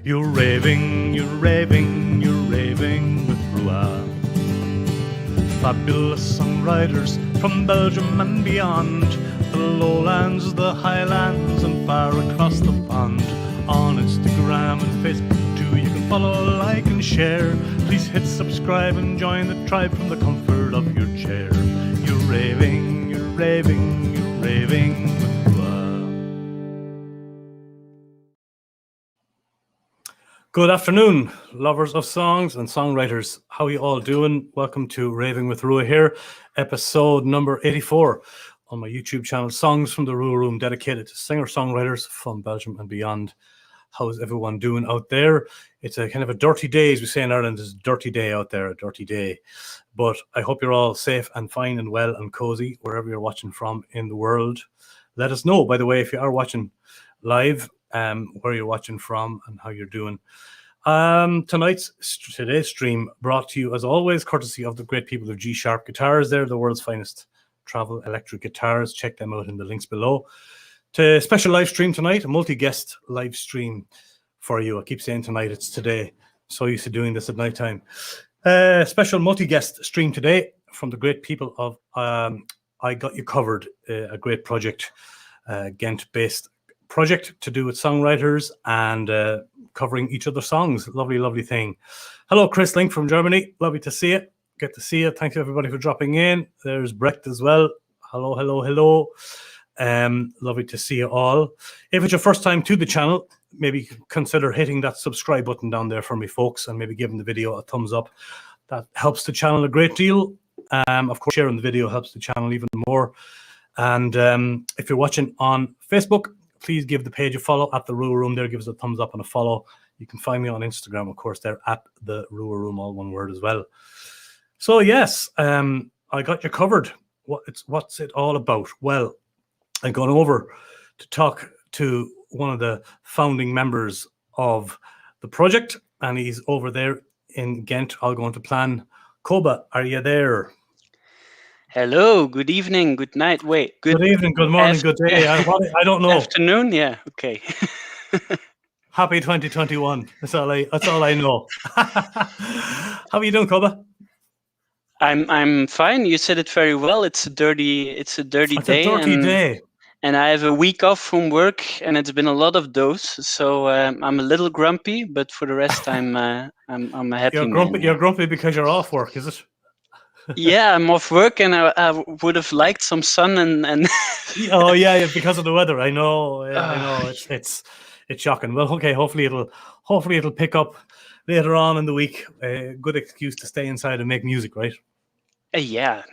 You're raving, you're raving, you're raving with RWR. Fabulous songwriters from Belgium and beyond, the lowlands, the highlands, and far across the pond. On Instagram and Facebook too, you can follow, like, and share. Please hit subscribe and join the tribe from the comfort of your chair. You're raving, you're raving, you're raving with RWR. Good afternoon, lovers of songs and songwriters. How are you all doing? Welcome to Raving with RWR here, episode number 84 on my YouTube channel, Songs from the RWR Room, dedicated to singer-songwriters from Belgium and beyond. How's everyone doing out there? It's a kind of a dirty day, as we say in Ireland. It's a dirty day out there, a dirty day. But I hope you're all safe and fine and well and cozy wherever you're watching from in the world. Let us know, by the way, if you are watching live, where you're watching from and how you're doing. Today's stream brought to you, as always, courtesy of the great people of G Sharp Guitars. They're the world's finest travel electric guitars. Check them out in the links below. To special live stream tonight, a multi-guest live stream for you. I keep saying tonight, it's today. So used to doing this at night time. Special multi-guest stream today from the great people of I Got You Covered, a great project, Ghent-based project to do with songwriters and covering each other's songs. Lovely, lovely thing. Hello, Chris Link from Germany. Lovely to see you. Good to see you. Thank you, everybody, for dropping in. There's Brecht as well. Hello, hello, hello. Lovely to see you all. If it's your first time to the channel, maybe consider hitting that subscribe button down there for me, folks, and maybe giving the video a thumbs up. That helps the channel a great deal. Of course, sharing the video helps the channel even more. And if you're watching on Facebook, please give the page a follow at the RWR Room there. Give us a thumbs up and a follow. You can find me on Instagram, of course, there at the RWR Room, all one word as well. So yes, I got you covered. What's it all about? Well, I'm going over to talk to one of the founding members of the project, and he's over there in Ghent. I'll go into plan. Koba, are you there? Hello, good evening, good night. Wait, good evening, good morning, good day. I don't know. Afternoon, yeah, okay. Happy 2021. That's all I know. How are you doing, Koba? I'm fine. You said it very well. It's a dirty day. And I have a week off from work, and it's been a lot of those. So I'm a little grumpy, but for the rest, I'm a happy man. You're grumpy because you're off work, is it? Yeah, I'm off work, and I would have liked some sun and. Oh yeah, because of the weather. I know. I know. It's shocking. Well, okay. Hopefully it'll pick up later on in the week. A good excuse to stay inside and make music, right? Yeah.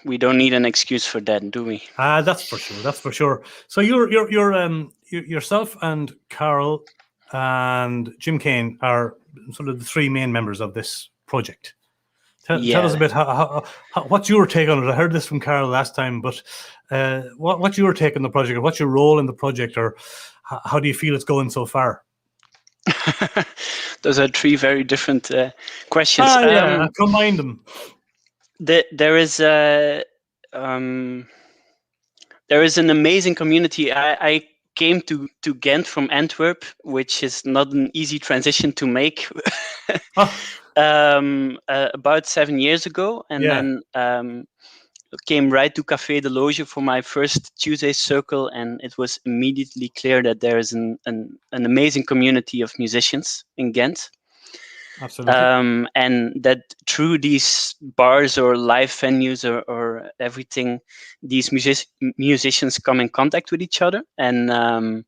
We don't need an excuse for that, do we? That's for sure. That's for sure. So you're yourself and Carol and Jim Kane are sort of the three main members of this project. Tell us a bit how what's your take on it. I heard this from Carol last time, but what's your take on the project? What's your role in the project, or how do you feel it's going so far? Those are three very different questions. Combine them. There is an amazing community. I came to Ghent from Antwerp, which is not an easy transition to make. About 7 years ago, and then came right to Café de Loge for my first Tuesday circle, and it was immediately clear that there is an amazing community of musicians in Ghent. Absolutely. And that through these bars or live venues or everything, these musicians come in contact with each other, and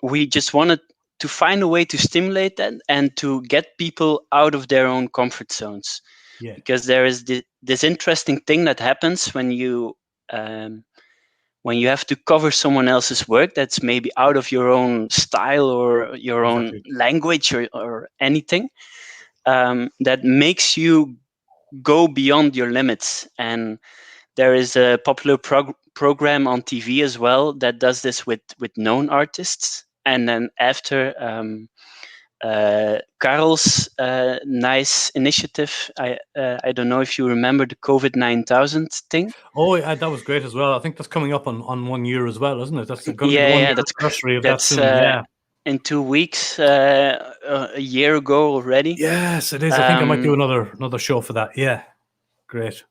we just wanted to find a way to stimulate that and to get people out of their own comfort zones. Yeah. Because there is this interesting thing that happens when you have to cover someone else's work that's maybe out of your own style or your own language or anything, that makes you go beyond your limits. And there is a popular program on TV as well that does this with known artists. And then after Karel's nice initiative, I don't know if you remember the COVID 9000 thing. Oh, yeah, that was great as well. I think that's coming up on 1 year as well, isn't it? That's going to be the 1 year anniversary of that soon. Yeah. in 2 weeks, a year ago already. Yes, it is. I think I might do another show for that. Yeah, great.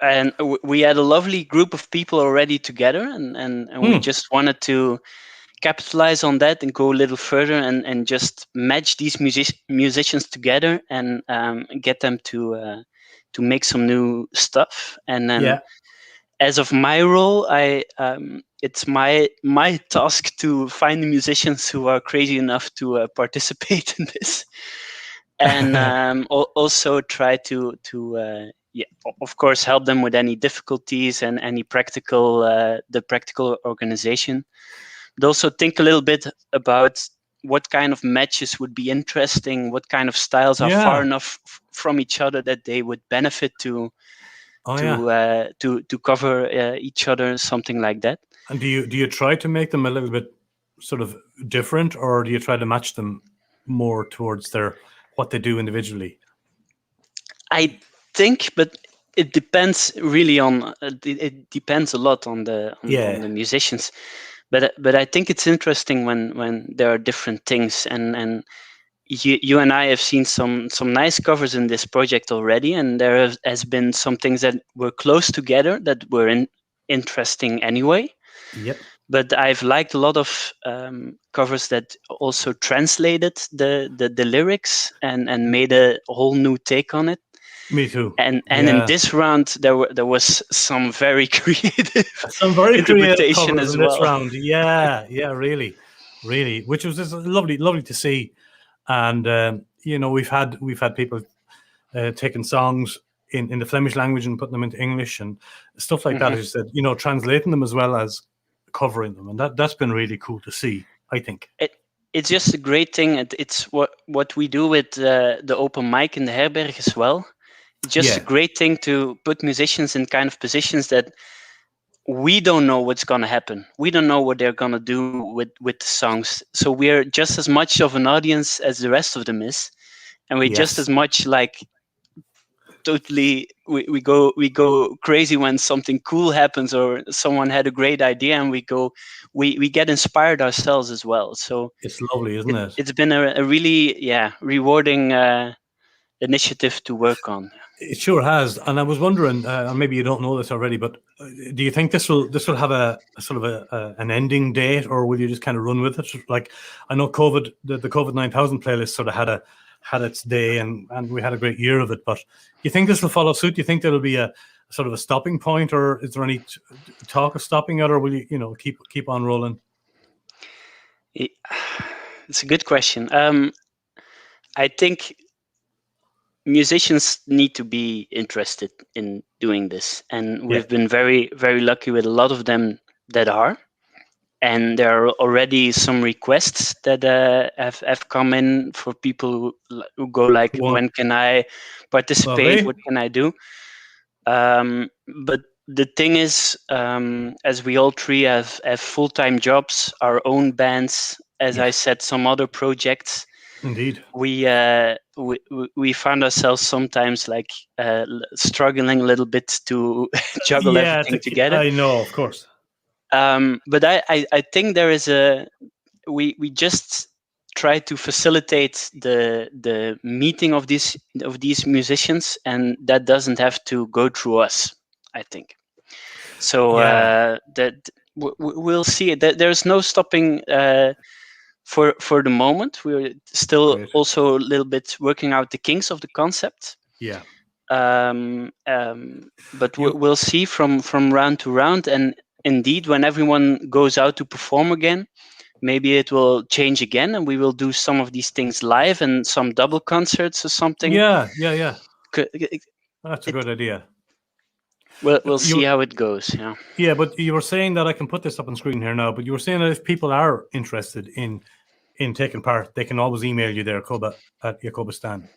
And we had a lovely group of people already together, and we just wanted to capitalize on that and go a little further and just match these musicians together and get them to make some new stuff. And then as of my role, it's my task to find the musicians who are crazy enough to participate in this, and also try to of course, help them with any difficulties and any the practical organization. But also think a little bit about what kind of matches would be interesting, what kind of styles are far enough from each other that they would benefit to cover each other, something like that. And do you try to make them a little bit sort of different, or do you try to match them more towards what they do individually? I think, but it depends really on. It depends a lot on the musicians. But I think it's interesting when there are different things, and you and I have seen some nice covers in this project already, and there has been some things that were close together that were interesting anyway. Yep. But I've liked a lot of covers that also translated the lyrics and made a whole new take on it. Me too. And in this round there was some very creative interpretation covers as in well. This round. Yeah, really, which was just lovely to see. And we've had people taking songs in the Flemish language and putting them into English and stuff like that. As you said, translating them as well as covering them, and that's been really cool to see, I think. It's just a great thing. It's what we do with the open mic in the herberg as well. It's just a great thing to put musicians in kind of positions that we don't know what's going to happen. We don't know what they're going to do with the songs. So we're just as much of an audience as the rest of them is. And we're just as much like totally, we go crazy when something cool happens or someone had a great idea, and we get inspired ourselves as well. So it's lovely, isn't it? It's been a really rewarding initiative to work on. It sure has. And I was wondering, maybe you don't know this already, but do you think this will have a sort of an ending date, or will you just kind of run with it? Like, I know the COVID 9000 playlist sort of had its day, and we had a great year of it. But do you think this will follow suit? Do you think there will be a sort of a stopping point, or is there any talk of stopping it, or will you keep on rolling? It's a good question. I think musicians need to be interested in doing this, and we've been very, very lucky with a lot of them that are. And there are already some requests that have come in for people who go like, when can I participate? What can I do? But the thing is, as we all three have full-time jobs, our own bands, as I said, some other projects. Indeed. We found ourselves sometimes like struggling a little bit to juggle everything together. I know, of course. But I think there is we just try to facilitate the meeting of these musicians, and that doesn't have to go through us, I think. So that we'll see. There's no stopping for the moment. We're still also a little bit working out the kinks of the concept. Yeah. But we'll see from round to round, and indeed, when everyone goes out to perform again, maybe it will change again, and we will do some of these things live and some double concerts or something. Yeah. That's a good idea. We'll see how it goes. Yeah. Yeah, but you were saying that, I can put this up on screen here now, but you were saying that if people are interested in taking part, they can always email you there, Jakobistan.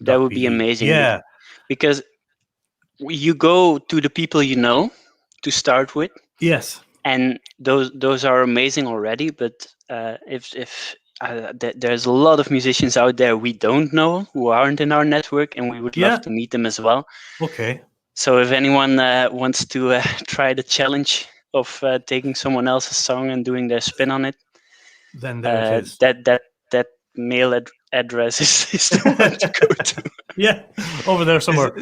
That would be amazing. Yeah. Because you go to the people you know to start with. Yes. And those are amazing already. But if there's a lot of musicians out there we don't know who aren't in our network, and we would love to meet them as well. Okay. So if anyone wants to try the challenge of taking someone else's song and doing their spin on it, then there it is. That mail address is the one to go to. Yeah, over there somewhere.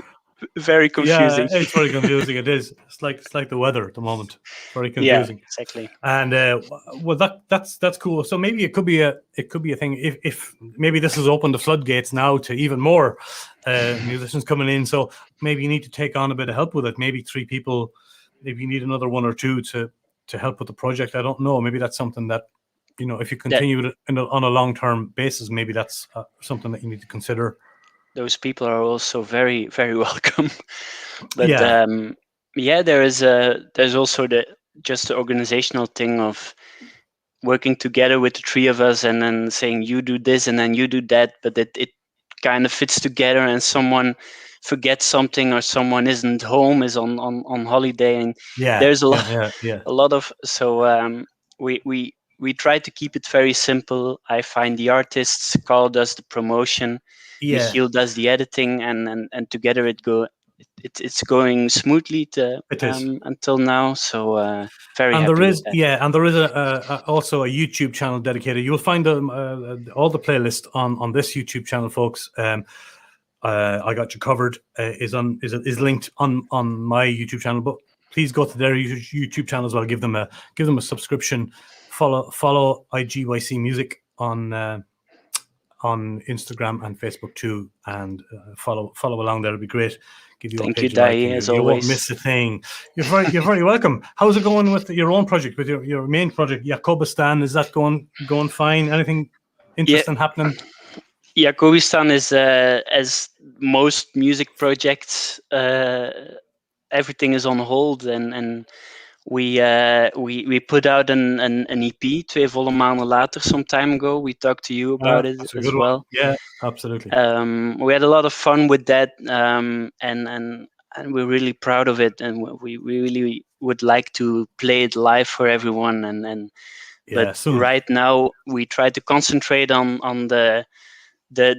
Very confusing. Yeah, it's very confusing. It is. It's like the weather at the moment. Very Yeah, confusing. exactly. And well, that's cool. So maybe it could be a thing. If maybe this has opened the floodgates now to even more musicians coming in. So maybe you need to take on a bit of help with it. Maybe 3 people. Maybe you need another 1 or 2 to help with the project. I don't know. Maybe that's something that, if you continue it on a long-term basis, maybe that's something that you need to consider. Those people are also very, very welcome. But yeah, there's also the organizational thing of working together with the 3 of us and then saying you do this and then you do that, but it kind of fits together, and someone forgets something or someone isn't home, is on holiday, and there's a lot of we try to keep it very simple. I find the artists, Carl does the promotion, Michiel does the editing, and together it's going smoothly until now. So very and happy there is with that. and there is also a YouTube channel dedicated. You'll find all the playlist on this YouTube channel, folks. I Got You Covered is linked on my YouTube channel, but please go to their YouTube channel as well. Give them a subscription. Follow IGYC Music on Instagram and Facebook too, and follow along there. It'll be great. Give you a page you, like, as you always. won't miss a thing. You're very welcome. How's it going with your own project, with your main project, Jacobistan? Is that going fine? Anything interesting happening? Jacobistan is as most music projects, everything is on hold, and we put out an EP, 2 volle maanden later, some time ago. We talked to you about it as well. One. Yeah, absolutely. We had a lot of fun with that, and we're really proud of it, and we really would like to play it live for everyone. But soon. Right now we try to concentrate on the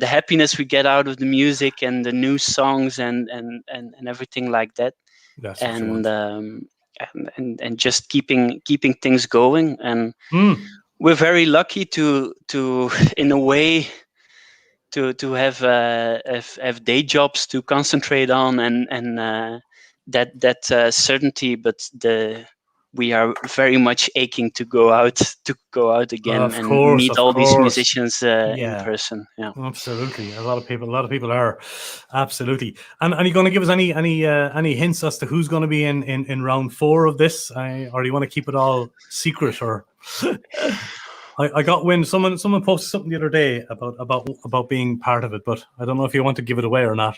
happiness we get out of the music and the new songs and everything like that. That's and just keeping things going, and we're very lucky to in a way to have day jobs to concentrate on, and that certainty, but we are very much aching to go out again and meet all these musicians in person. Yeah, absolutely. A lot of people are, absolutely. And are you going to give us any hints as to who's going to be in round 4 of this, or do you want to keep it all secret? Or I got wind. Someone posted something the other day about being part of it, but I don't know if you want to give it away or not.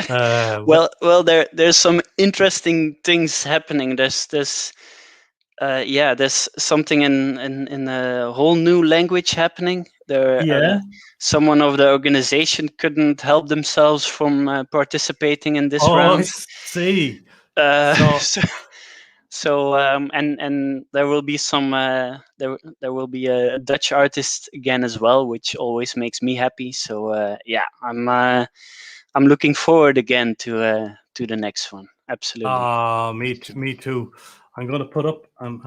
Well, there's some interesting things happening. There's something in a whole new language happening. Someone of the organization couldn't help themselves from participating in this round. I see. And there will be some there will be a Dutch artist again as well, which always makes me happy. So I'm looking forward again to the next one. Absolutely. Me too. I'm going to put up. I'm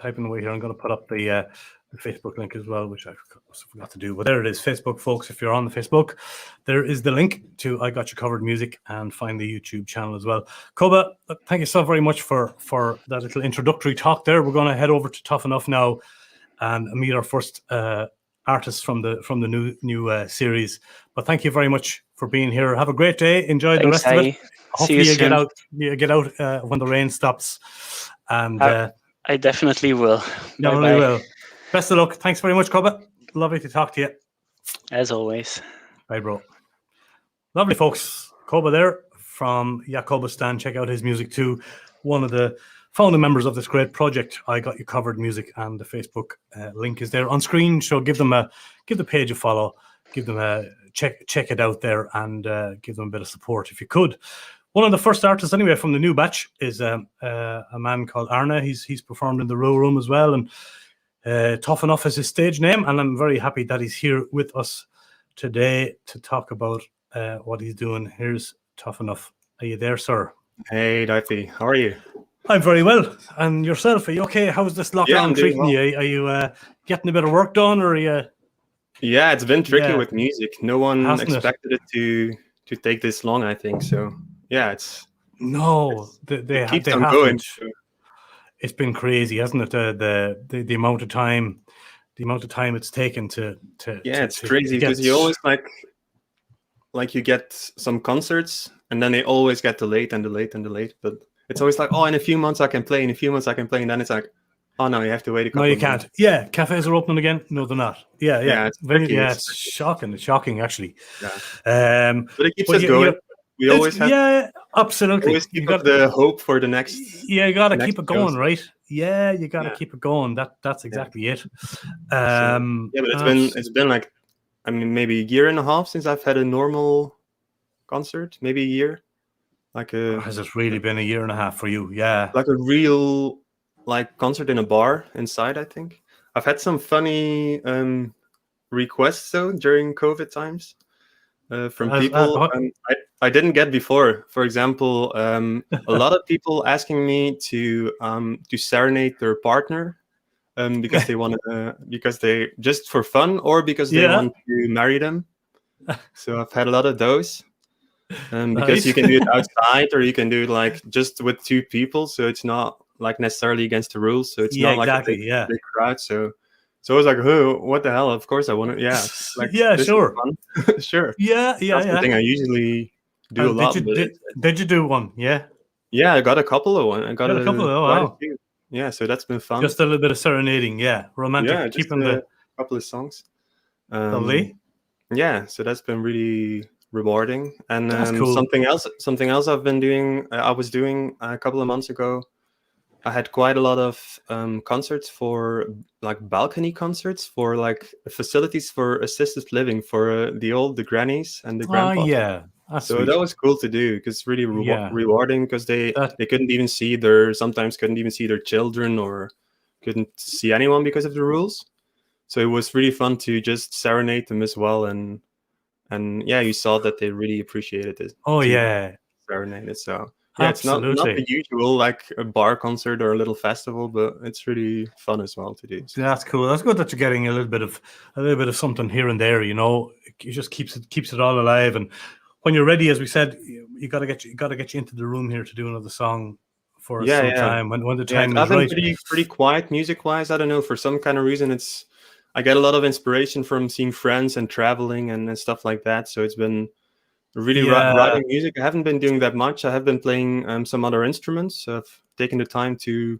typing away here. I'm going to put up the Facebook link as well, which I forgot to do. But there it is, Facebook, folks. If you're on the Facebook, there is the link to I Got You Covered Music, and find the YouTube channel as well. Koba, thank you so very much for that little introductory talk there. We're going to head over to Tough Enough now and meet our first artists from the new series. But thank you very much for being here. Have a great day. Enjoy the rest of it. Hopefully you get out when the rain stops. And I definitely will. Definitely will. Best of luck. Thanks very much, Koba. Lovely to talk to you. As always. Bye, bro. Lovely, folks. Koba there from Jacobistan. Check out his music too. One of the founding members of this great project, I Got You Covered Music, and the Facebook link is there on screen. So give the page a follow. Give them a check it out there, and give them a bit of support if you could. One of the first artists, anyway, from the new batch is a man called Arne. He's performed in the Row Room as well, and Tough Enough is his stage name. And I'm very happy that he's here with us today to talk about what he's doing. Here's Tough Enough. Are you there, sir? Hey, Dorothy. How are you? I'm very well. And yourself, are you okay? How's this lockdown I'm doing treating well. you? Are you getting a bit of work done, or are you? Yeah, it's been tricky Yeah, with music. No one hasn't it? expected it to take this long, I think. So yeah, No, it keeps they on going. haven't. So, It's been crazy, hasn't it? The amount of time, it's taken yeah, it's crazy get. because you always like you get some concerts and then they always get delayed and delayed and delayed. But it's always like, oh, in a few months I can play. In a few months I can play, and then it's like, oh no, you have to wait a No, couple you of months. can't. Yeah, cafes are opening again. No, they're not. Yeah, Yeah, it's tricky. yeah. It's It's tricky. shocking. It's shocking, actually. Yeah, but it keeps But us going. We it's always absolutely. keep up the hope for the next You got to keep it going, shows. right? Yeah, you got to Yeah, keep it going. That's yeah. exactly it. So yeah, but it's been like, I mean, maybe a year and a half since I've had a normal concert. Maybe a year. Has it really been a year and a half for you? Yeah. Like a real concert in a bar inside, I think. I've had some funny requests though during COVID times from people I didn't get before. For example, a lot of people asking me to serenade their partner because they want to because they just for fun or because they want to marry them. So I've had a lot of those. Because you can do it outside or you can do it like just with two people, so it's not like necessarily against the rules, so it's not like a big crowd. So I was like, oh, what the hell, of course I want to, like, this sure. is fun. Sure. That's something I usually do a lot. Did you do one? Yeah, I got a couple of one. I got a couple. Oh, quite wow. a few. Yeah, so that's been fun. Just a little bit of serenading. Yeah, romantic. Yeah, just a couple of songs. Lovely. Yeah, so that's been really rewarding. And that's cool. something else I've been doing, I was doing a couple of months ago. I had quite a lot of concerts for like balcony concerts for like facilities for assisted living for the grannies and the grandpas. Yeah, so sweet. that was cool to do because really rewarding because they couldn't even see sometimes couldn't even see their children or couldn't see anyone because of the rules. So it was really fun to just serenade them as well, and yeah, you saw that they really appreciated it. Oh yeah, serenaded. So yeah, absolutely. it's not the usual like a bar concert or a little festival, but it's really fun as well to do. So. That's cool. That's good that you're getting a little bit of something here and there. You know, it just keeps it all alive. And when you're ready, as we said, you got to get you into the room here to do another song for some time when the time is I've been right. pretty quiet music wise. I don't know, for some kind of reason I get a lot of inspiration from seeing friends and traveling and stuff like that. So it's been really writing music. I haven't been doing that much. I have been playing some other instruments. I've taken the time to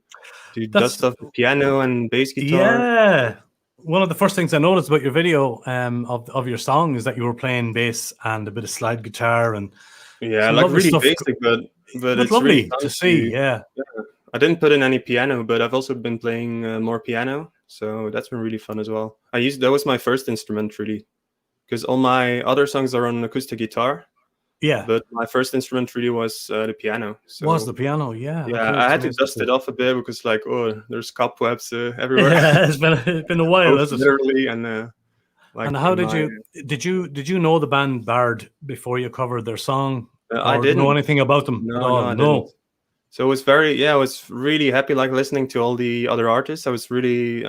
dust off the piano and bass guitar. Yeah. One of the first things I noticed about your video of your song is that you were playing bass and a bit of slide guitar and like really basic, but it's lovely really fun to see. Yeah. I didn't put in any piano, but I've also been playing more piano, so that's been really fun as well. That was my first instrument really, because all my other songs are on acoustic guitar. Yeah. But my first instrument really was the piano. So was the piano? Yeah. Yeah, I had to dust it off a bit because there's cobwebs everywhere. Yeah, it's been a while, hasn't it? Literally, and and how did you know the band Bard before you covered their song? I didn't know anything about them at all. I didn't. So it was I was really happy listening to all the other artists. I was really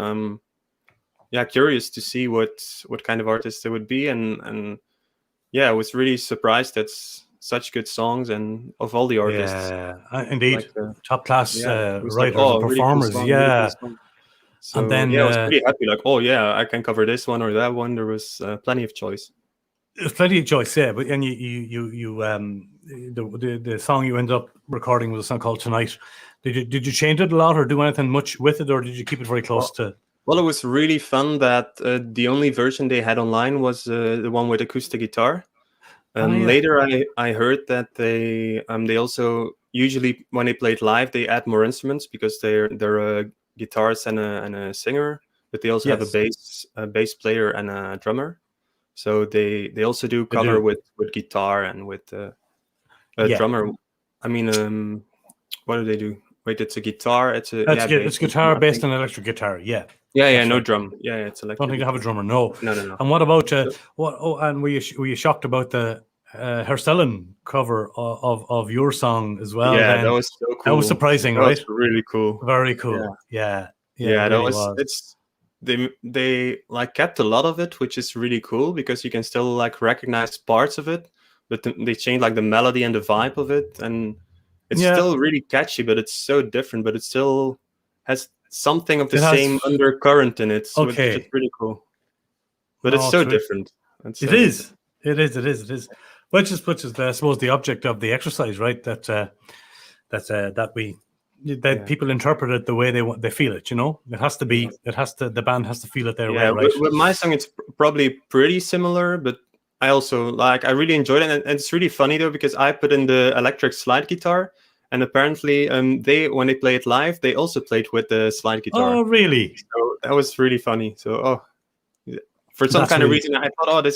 curious to see what kind of artists they would be, and I was really surprised that such good songs and of all the artists. Yeah, indeed, top class writers and performers. Really yeah. cool song. So and then I was pretty happy. I can cover this one or that one. There was plenty of choice. There's plenty of choice, yeah. But and the song you ended up recording was a song called Tonight. Did you change it a lot or do anything much with it, or did you keep it very close to? Well, it was really fun that the only version they had online was the one with acoustic guitar. Later, I heard that they also usually when they played live they add more instruments because they're a guitarist and a singer, but they also have a bass player and a drummer. So they also do cover with guitar and with a drummer. I mean, what do they do? Wait, it's a guitar. It's guitar based on electric guitar. Yeah. Yeah, no drum. Yeah, it's electric. Don't think they have a drummer. No. No. And what about and were you shocked about the Herstellen cover of your song as well. Yeah, then that was so cool. that was surprising, that right? was really cool. Very cool. Yeah, Yeah, it that really was. It's they like kept a lot of it, which is really cool because you can still like recognize parts of it, but they changed like the melody and the vibe of it, and it's still really catchy, but it's so different, but it still has something of the same undercurrent in it, which is really cool. But it's so different. It is. Which is I suppose the object of the exercise, right? That people interpret it the way they feel it. It has to be. The band has to feel it their way, right? With my song, it's probably pretty similar, but I also I really enjoyed it, and it's really funny though because I put in the electric slide guitar, and apparently they when they play it live, they also played with the slide guitar. Oh, really? So that was really funny. So for some kind of reason, I thought,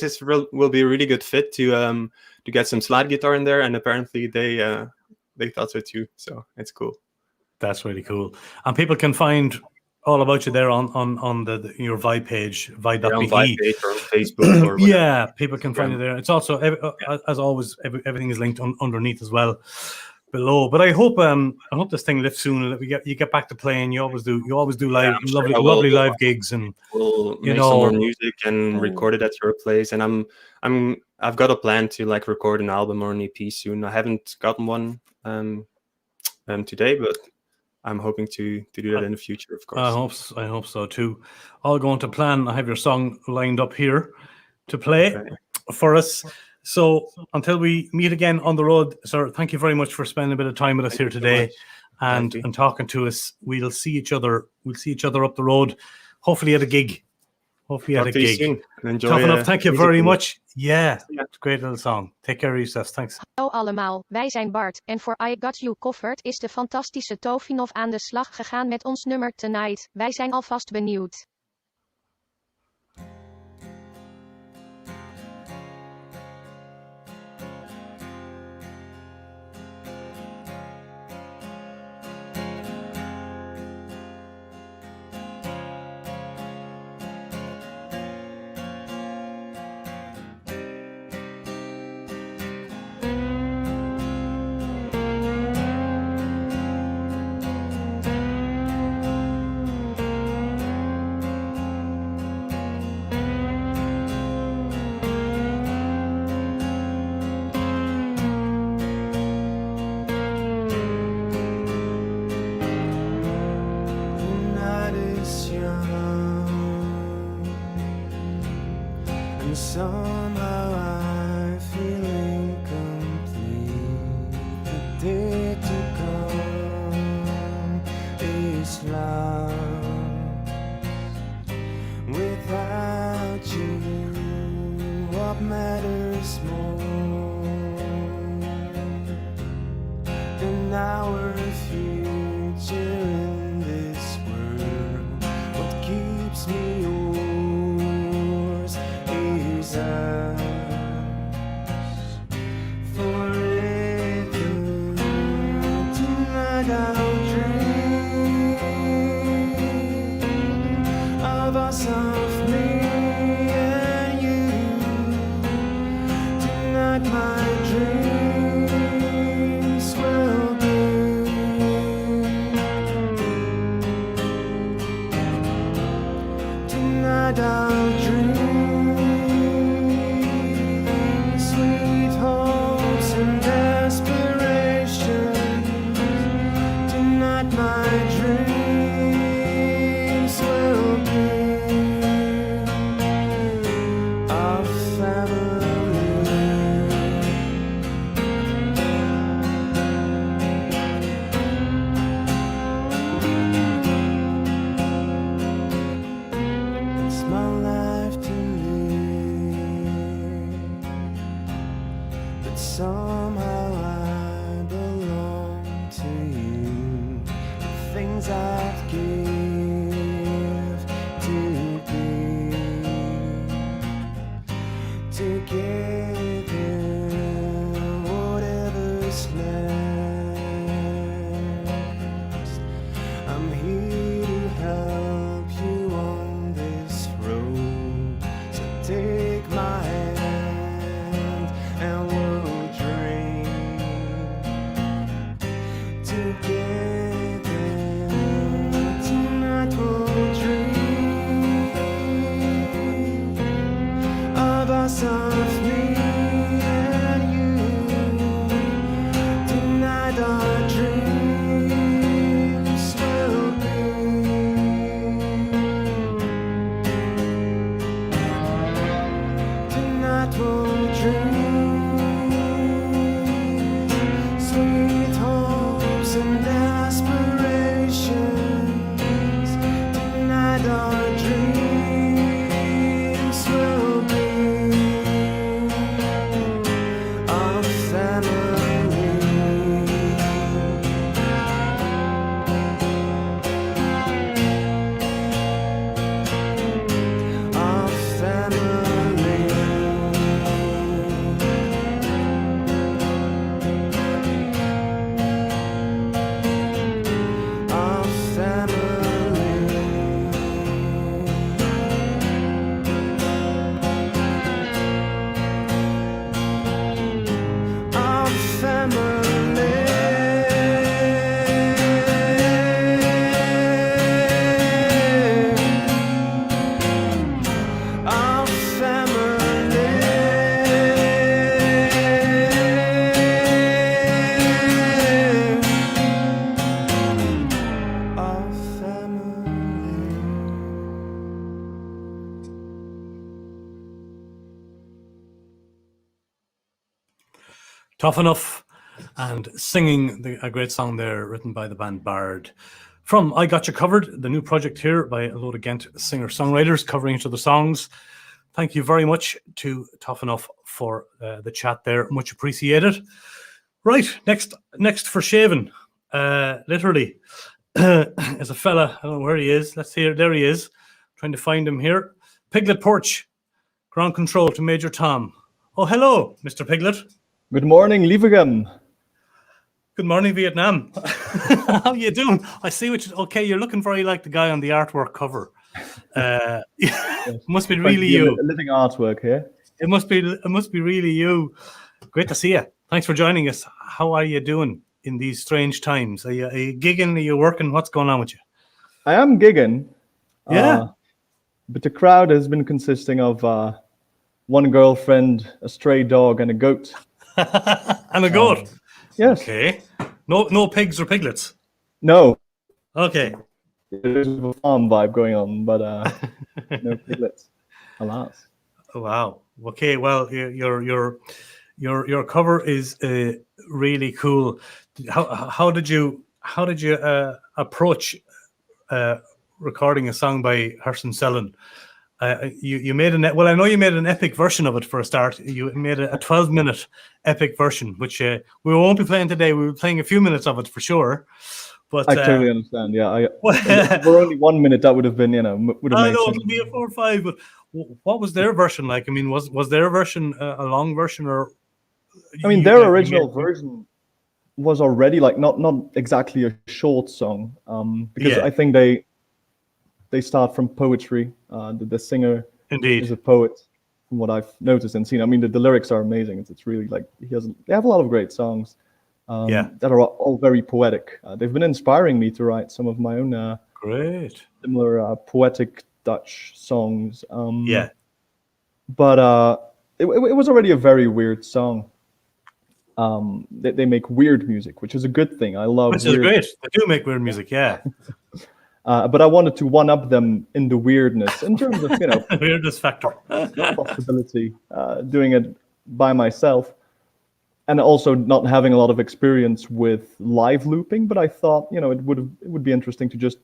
will be a really good fit to get some slide guitar in there, and apparently they thought so too. So it's cool. That's really cool, and people can find all about you there on your Vibe page, vibe.be. On Vibe page or on Facebook. Or yeah, people can find you there. It's also, as always, everything is linked underneath as well below. But I hope this thing lifts soon. And you get back to playing. You always do live, lovely live gigs, and we'll make some more music and record it at your place. And I've got a plan to like record an album or an EP soon. I haven't gotten one today, but I'm hoping to do that in the future, of course. I hope so too. All going to plan. I have your song lined up here to play for us. So until we meet again on the road, sir, thank you very much for spending a bit of time with us here today and talking to us. We'll see each other. We'll see each other up the road, hopefully at a gig. Enjoy. Thank you very much. Yeah, it's a great little song. Take care of yourselves. Thanks. Hallo allemaal, wij zijn Bart en voor I Got You Covered is de fantastische Tofinov aan de slag gegaan met ons nummer Tonight. Wij zijn alvast benieuwd. Somehow I feel incomplete. The day to come is loud. Without you, what matters more? In our future in this world, what keeps me yours is us. Forever tonight I'll dream of us, of me and you. Tonight my dreams will be. Tonight I'll dream sweet hopes and desperation. Tonight my dreams will be our family. It's my life to live, but somehow I belong to you. The things I'd give to be together, whatever's next. I'm here to help you on this road, so take my hand and Tough Enough, and singing a great song there written by the band Bard. From I Got You Covered, the new project here by a load of Ghent singer-songwriters covering each of the songs. Thank you very much to Tough Enough for the chat there. Much appreciated. Right, next for Shaven, literally, is a fella. I don't know where he is. Let's see. There he is. Trying to find him here. Piglet Porch, ground control to Major Tom. Oh, hello, Mr. Piglet. Good morning, Lievegem. Good morning, Vietnam. How you doing? I see what okay, you're looking very like the guy on the artwork cover. Must be really you. A living artwork here. It must be really you. Great to see you. Thanks for joining us. How are you doing in these strange times? Are you gigging? Are you working? What's going on with you? I am gigging. Yeah. But the crowd has been consisting of one girlfriend, a stray dog, and a goat. And a goat. Yes. Okay. No pigs or piglets. No. Okay. There's a farm vibe going on, but no piglets, alas. Wow. Okay. Well, your cover is really cool. How did you approach recording a song by Hersen Sellen? You made well, I know you made an epic version of it for a start. You made a 12-minute epic version, which we won't be playing today. We were playing a few minutes of it for sure. But I totally understand. Yeah, if we're only 1 minute, that would have been, would have made sense. It'll be a 4 or 5. But what was their version like? I mean, was their version a long version, or? I mean, their original version was already like not exactly a short song, because I think they start from poetry. The singer Indeed is a poet, from what I've noticed and seen. I mean, the lyrics are amazing. It's really like they have a lot of great songs that are all very poetic. They've been inspiring me to write some of my own great similar poetic Dutch songs. But it was already a very weird song. They make weird music, which is a good thing. I love which is great. They do make weird music, yeah. But I wanted to one-up them in the weirdness, in terms of, weirdness factor. possibility, doing it by myself, and also not having a lot of experience with live looping. But I thought, it would be interesting to just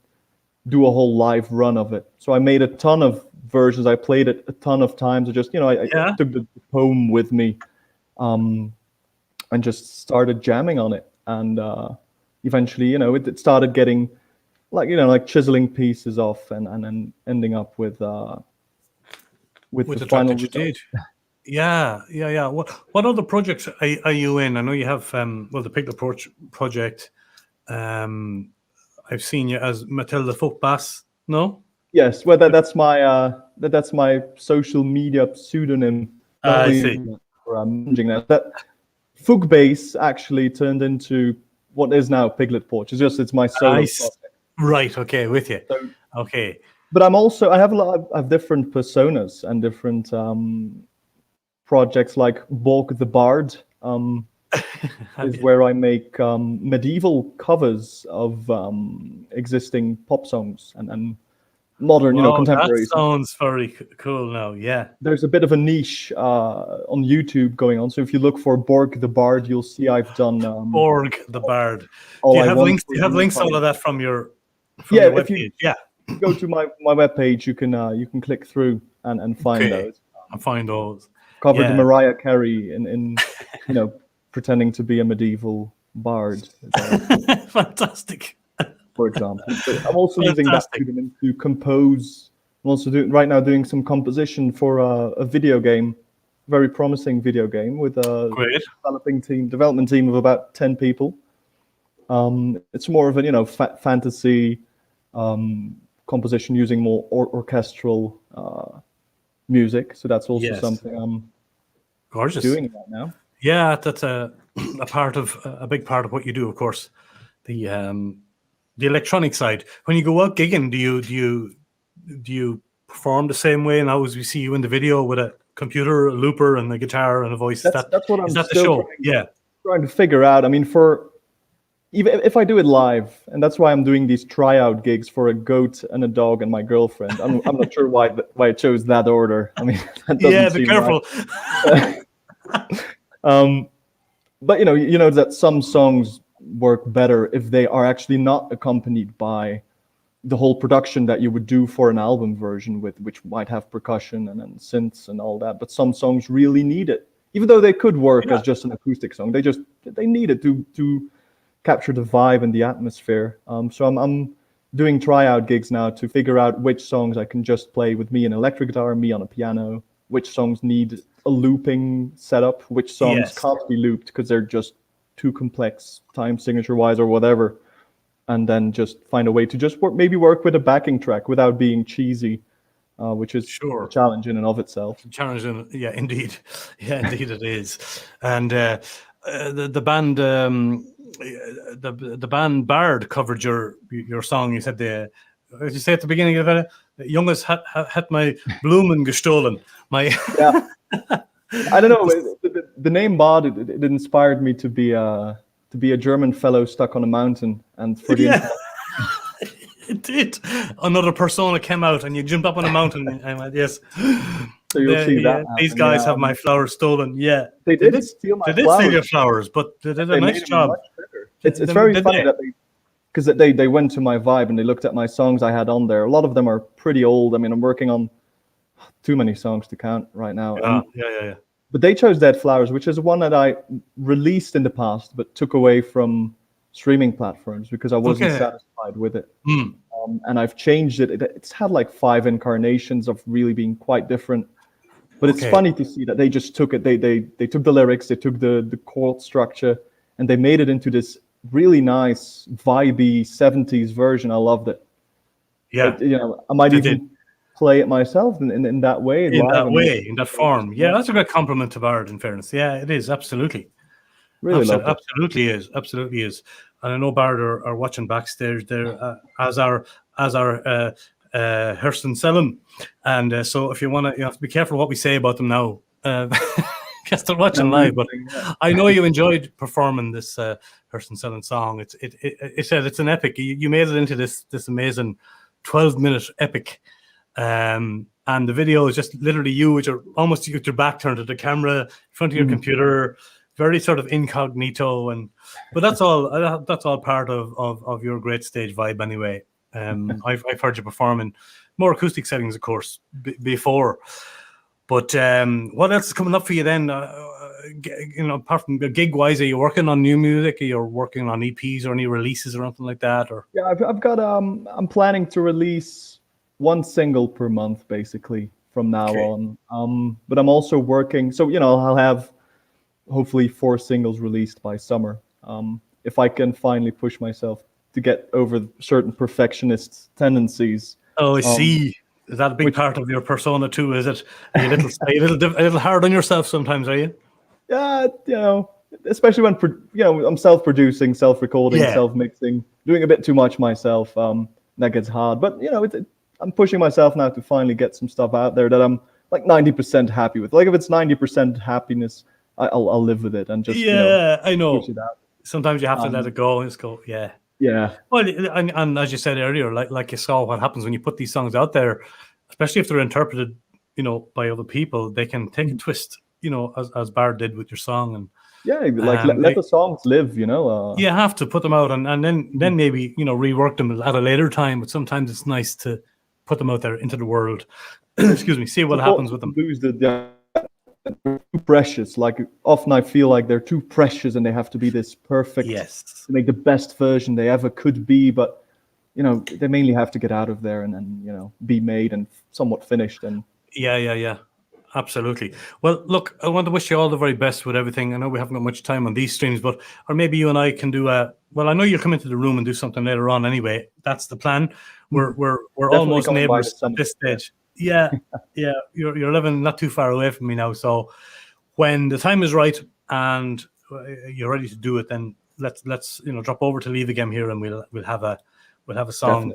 do a whole live run of it. So I made a ton of versions. I played it a ton of times. I just, I took the poem with me, and just started jamming on it. And eventually, it started getting like chiseling pieces off and then ending up with the final that you did. Yeah. What other projects are you in? I know you have the Piglet Porch project. I've seen you as Matilda Footbass. No. Yes. Well, that's my social media pseudonym. I see. That Footbass actually turned into what is now Piglet Porch. It's my solo project. Right. Okay. With you. Okay. But I have a lot of different personas and different projects, like Borg the Bard is where I make medieval covers of existing pop songs and modern, contemporary. That sounds very cool now. Yeah. There's a bit of a niche on YouTube going on. So if you look for Borg the Bard, you'll see I've done Borg the Bard. Do you have links? Do you have links all of that from your? Your if you go to my webpage, you can click through and find those. And find those. Covered Mariah Carey in pretending to be a medieval bard. Fantastic. For example, but I'm also using that to compose. I'm also right now doing some composition for a video game, very promising video game with a development team of about 10 people. It's more of a fantasy composition using more orchestral music. So that's also something I'm doing right now. Yeah, that's a big part of what you do, of course. The electronic side. When you go out gigging, do you perform the same way now as we see you in the video with a computer, a looper, and a guitar and a voice? That's what I'm still trying to figure out. I mean, even if I do it live, and that's why I'm doing these tryout gigs for a goat and a dog and my girlfriend. I'm not sure why I chose that order. I mean, that doesn't seem be careful. Right. But you know that some songs work better if they are actually not accompanied by the whole production that you would do for an album version, which might have percussion and synths and all that. But some songs really need it, even though they could work as just an acoustic song. They need it to capture the vibe and the atmosphere. So I'm doing tryout gigs now to figure out which songs I can just play with me an electric guitar, me on a piano, which songs need a looping setup, which songs can't be looped because they're just too complex time signature wise or whatever, and then just find a way to just work with a backing track without being cheesy, which is a challenge in and of itself. Yeah, indeed. Yeah, indeed it is. And the band the band Bard covered your song. You said as you say at the beginning of it, Junges hat my Blumen gestohlen. Yeah. I don't know. The name Bard it inspired me to be a German fellow stuck on a mountain, and for the it did. Another persona came out, and you jumped up on a mountain. And I went, yes. So you'll see that. These guys have my flowers stolen. Yeah, they did steal my flowers. They did steal your flowers, but they did a nice job. It's very funny that because they went to my vibe and they looked at my songs I had on there. A lot of them are pretty old. I mean, I'm working on too many songs to count right now. Yeah. But they chose Dead Flowers, which is one that I released in the past, but took away from streaming platforms because I wasn't satisfied with it. And I've changed it. It's had like 5 incarnations of really being quite different. But it's funny to see that they just took it. They took the lyrics, they took the chord structure, and they made it into this really nice, vibey 70s version. I loved it. Yeah. But, I might even play it myself in that way. In that form. Yeah, that's a great compliment to Bard, in fairness. Yeah, it is, absolutely. Really love it. Absolutely is. And I know Bard are watching backstage there, as our Hurston Sellen. And so if you want to, you have to be careful what we say about them now. Because they're watching live, but I know you enjoyed performing this Hurston Sellen song. It said it's an epic. You made it into this amazing 12-minute epic. And the video is just literally you with your back turned to the camera in front of your computer, very sort of incognito, but that's all part of your great stage vibe anyway. I've heard you perform in more acoustic settings, of course, before. But what else is coming up for you then? Apart from gig wise, are you working on new music? Are you working on EPs or any releases or anything like that? Or I've got I'm planning to release 1 single per month basically from now on. But I'm also working, so I'll have hopefully 4 singles released by summer. If I can finally push myself to get over certain perfectionist tendencies. Oh, I see. Is that a big part of your persona too? Is it? Are you a little hard on yourself sometimes? Are you? Yeah, especially when I'm self-producing, self-recording, self-mixing, doing a bit too much myself. That gets hard. But I'm pushing myself now to finally get some stuff out there that I'm like 90% happy with. Like if it's 90% happiness, I'll live with it and just I know. Push it out. Sometimes you have to let it go and just go. Yeah. Well, and as you said earlier, like you saw what happens when you put these songs out there, especially if they're interpreted, by other people, they can take a twist, as Bard did with your song. And let the songs live, You have to put them out and then maybe, rework them at a later time. But sometimes it's nice to put them out there into the world. Excuse me, see what happens with them. They're too precious. Like often I feel like they're too precious and they have to be this perfect to make the best version they ever could be, but they mainly have to get out of there and be made and somewhat finished. And absolutely. Well, look, I want to wish you all the very best with everything. I know we haven't got much time on these streams, but or maybe you and I can do I know you'll come into the room and do something later on anyway. That's the plan. We're almost neighbors at this stage. Yeah, you're living not too far away from me now. So when the time is right and you're ready to do it, then let's drop over to Leave Again here and we'll have a song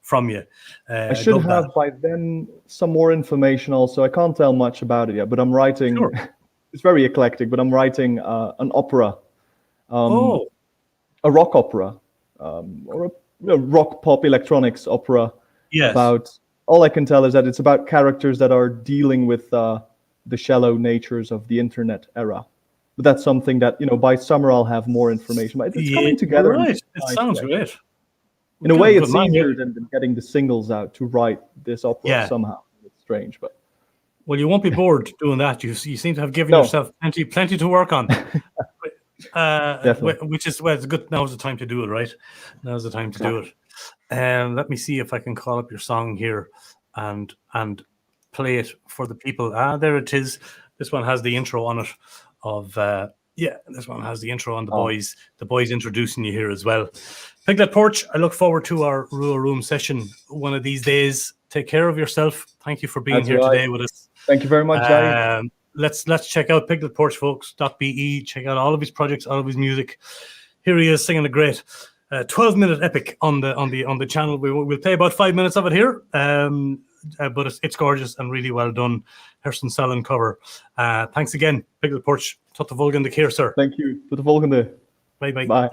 from you. I should have by then some more information. Also, I can't tell much about it yet, but I'm writing. Sure. It's very eclectic, but I'm writing an opera, a rock opera, or a rock pop electronics opera. Yes. About. All I can tell is that it's about characters that are dealing with the shallow natures of the internet era. But that's something that, by summer I'll have more information. But it's coming together. Right. It's It nice, sounds actually. great. In a way, Good it's man, easier yeah. than getting the singles out to write this opera somehow. It's strange, but Well, you won't be bored doing that. You seem to have given No. yourself plenty to work on. Definitely. Which is, well, it's good. Now's the time to do it, right? Now's the time to do it. Let me see if I can call up your song here and play it for the people. There it is. This one has the intro on it of this one has the intro on the boys introducing you here as well. Piglet Porch, I look forward to our Rule Room session one of these days. Take care of yourself. Thank you for being here today with us. Thank you very much, Jai. Let's check out Piglet Porch, folks. .be. Check out all of his projects, all of his music. Here he is singing a great 12-minute epic on the channel. We'll play about 5 minutes of it here, but it's gorgeous and really well done. Herson Salon cover. Thanks again, Piglet Porch. Tot de volgende keer, sir. Thank you. Tot de volgende. Bye bye. Bye.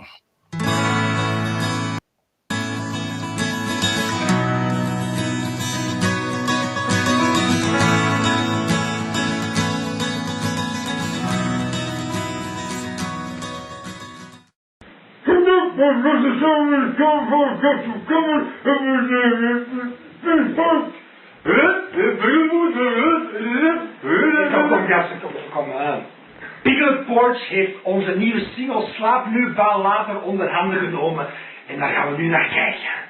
Kom aan. Piglet Porch heeft onze nieuwe single Slaap nu, baal later onder handen genomen. En daar gaan we nu naar kijken.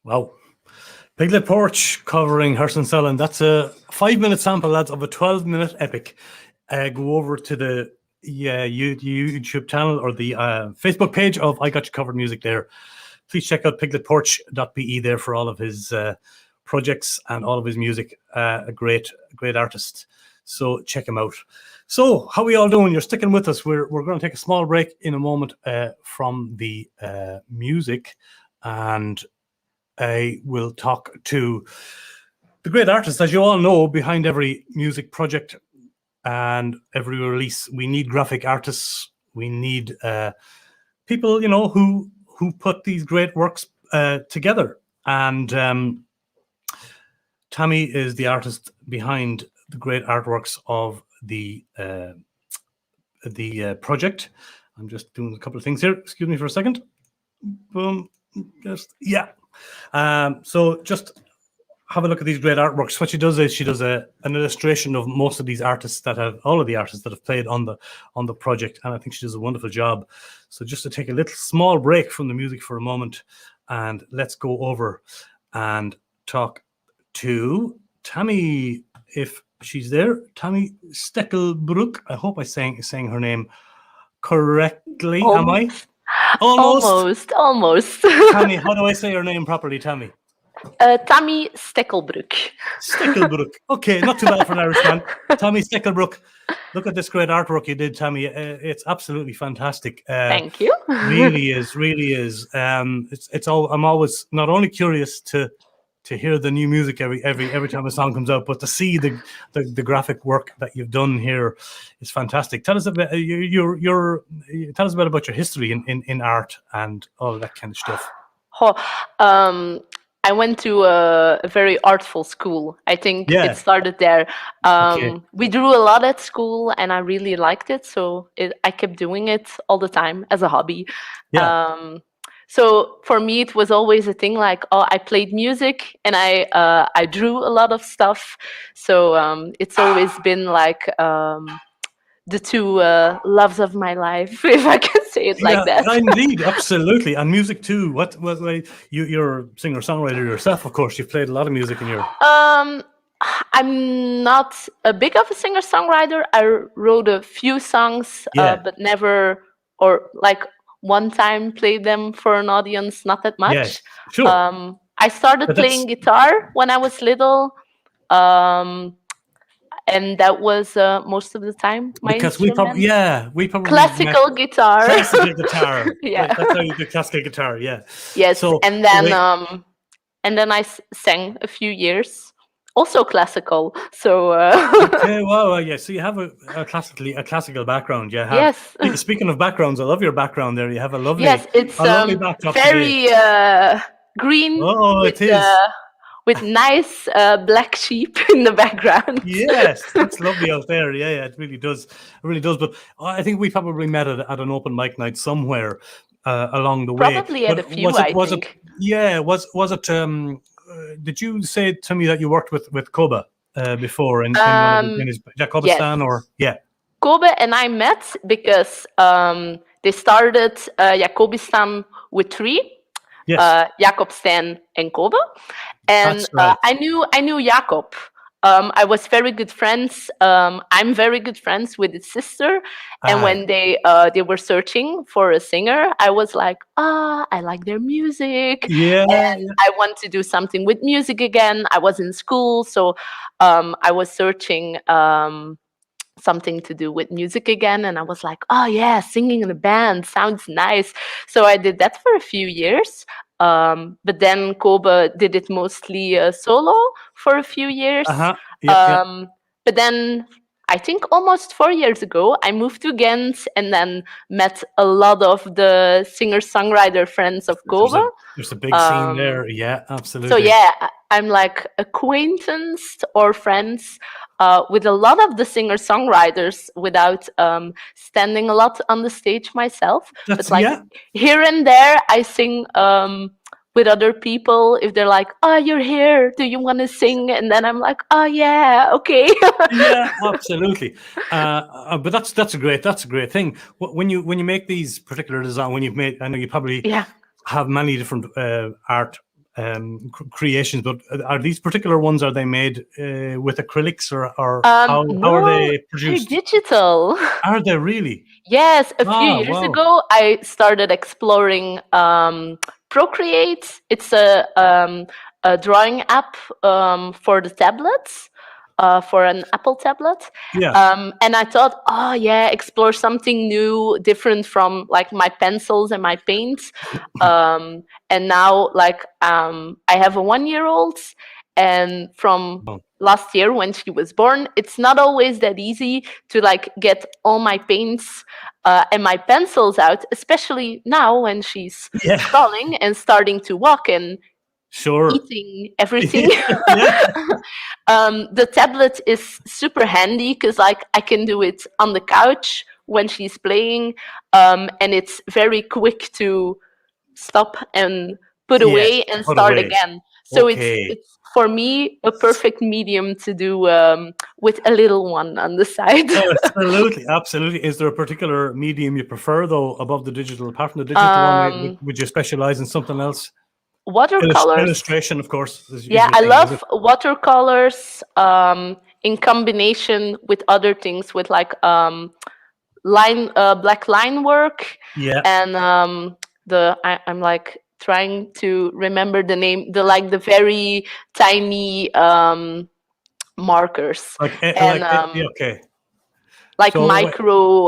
Wow. Piglet Porch covering Herson Sullen. That's a 5-minute sample, lads, of a 12-minute epic. Go over to the YouTube channel or the Facebook page of I Got You Covered Music there. Please check out pigletporch.be there for all of his projects and all of his music. A great artist. So check him out. So how are we all doing? You're sticking with us. We're going to take a small break in a moment from the music, and I will talk to the great artists. As you all know, behind every music project and every release, we need graphic artists. We need people, who put these great works together. And Tammy is the artist behind the great artworks of the project. I'm just doing a couple of things here. Excuse me for a second. Boom. So just have a look at these great artworks. What she does is she does an illustration of most of these artists all of the artists that have played on the project, and I think she does a wonderful job. So just to take a little small break from the music for a moment, and let's go over and talk to Tammy, if she's there. Tammy Steckelbrook. I hope I'm saying her name correctly. Am I? Almost. Tammy, how do I say your name properly, Tammy? Tammy Steckelbrook. Steckelbrook. Okay, not too bad for an Irishman. Tammy Steckelbrook. Look at this great artwork you did, Tammy. It's absolutely fantastic. Thank you. Really is. I'm always not only curious to hear the new music every time a song comes out, but to see the graphic work that you've done here is fantastic. Tell us about tell us about your history in art and all that kind of stuff. I went to a very artful school. I think it started there. We drew a lot at school, and I really liked it, so I kept doing it all the time as a hobby. So for me, it was always a thing like, I played music and I drew a lot of stuff. So it's always been like the two loves of my life, if I can say it like that. Indeed, absolutely. And music too. What you're a singer-songwriter yourself, of course. You've played a lot of music in your... I'm not a big of a singer-songwriter. I wrote a few songs, but never, or like one time played them for an audience, not that much. Yes, sure. I started playing guitar when I was little, and that was most of the time my instrument. We probably classical guitar. Classical guitar. Yeah, that's how you do classical guitar. Yeah. Yes, so, and then I sang a few years. Also classical, so. Okay, wow, yeah. So you have a classical background, yeah. Yes. Speaking of backgrounds, I love your background there. You have a lovely. Yes, it's very green. Oh, it is. With nice black sheep in the background. Yes, it's lovely out there. Yeah, it really does. It really does. But I think we probably met at an open mic night somewhere along the way. Probably at a few. Was it? Did you say to me that you worked with Koba before in his Jacobistan Koba and I met because they started Jacobistan with 3. Yes. Jacob, Stan, and Koba, and right. I knew Jacob. I was very good friends. I'm very good friends with his sister, and when they were searching for a singer, I was like, I like their music. And I want to do something with music again. I was in school, so I was searching something to do with music again, and I was like, singing in a band sounds nice. So I did that for a few years. But then Koba did it mostly solo for a few years. But then I think almost 4 years ago, I moved to Ghent and then met a lot of the singer-songwriter friends of Koba. There's a big scene there. Yeah, absolutely. So yeah, I'm like acquaintance or friends with a lot of the singer-songwriters without standing a lot on the stage myself. But like here and there, I sing with other people if they're like, you're here, do you want to sing? And then I'm like, yeah, okay. Yeah, absolutely. But that's a great thing. When you make these particular designs, I know you probably have many different art creations, but are these particular ones, are they made with acrylics, or how are they produced? They're digital. Are they really? Yes, a few years ago, I started exploring Procreate. It's a drawing app for the tablets, for an Apple tablet. Yeah. And I thought, explore something new, different from like my pencils and my paints. And now, like, I have a 1-year-old, and from last year when she was born, it's not always that easy to like get all my paints and my pencils out, especially now when she's crawling and starting to walk and eating everything. The tablet is super handy because like I can do it on the couch when she's playing, and it's very quick to stop and put away and start again. So it's for me a perfect medium to do with a little one on the side. Absolutely. Is there a particular medium you prefer though above the digital? Apart from the digital one, would you specialize in something else? Watercolors. Illustration, of course. I love watercolors in combination with other things, with like black line work. Yeah. And I'm like trying to remember the name, the very tiny markers. Like so, micro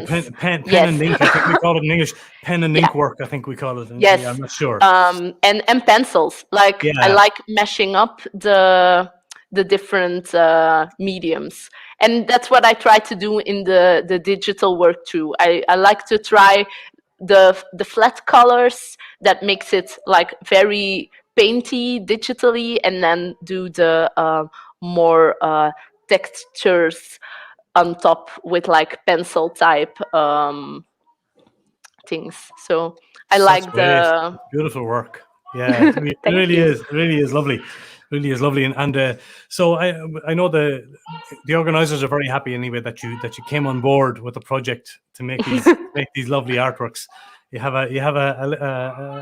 pens. Pen and ink, I think we call it in English. Pen and ink work, I think we call it. Yes. I'm not sure. And pencils. Like I like mashing up the different mediums. And that's what I try to do in the digital work too. I like to try the flat colors that makes it like very painty digitally, and then do the more textures on top with like pencil type things. So I like the beautiful work. Yeah, it really is. It really is lovely. Really is lovely. And so I know the organizers are very happy anyway that you came on board with the project to make these lovely artworks. You have a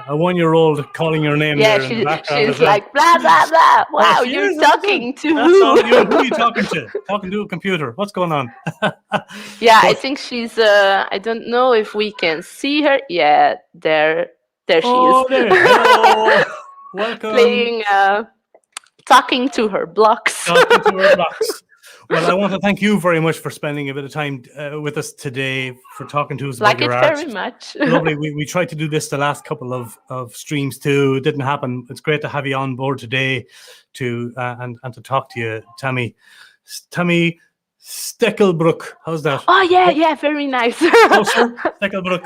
1-year-old calling your name. Yeah, there in the background she's like blah blah blah. Wow, you're talking to who? Who are you talking to? Talking to a computer. What's going on? Yeah, I think she's. I don't know if we can see her. Yeah, there she is. Hello. Welcome. Playing, talking to her blocks. Well, I want to thank you very much for spending a bit of time with us today, for talking to us about your art. Like it very much. Lovely. We tried to do this the last couple of streams too. It didn't happen. It's great to have you on board today to and to talk to you, Tammy. Tammy Steckelbrook. How's that? Oh, yeah. Very nice. Steckelbrook.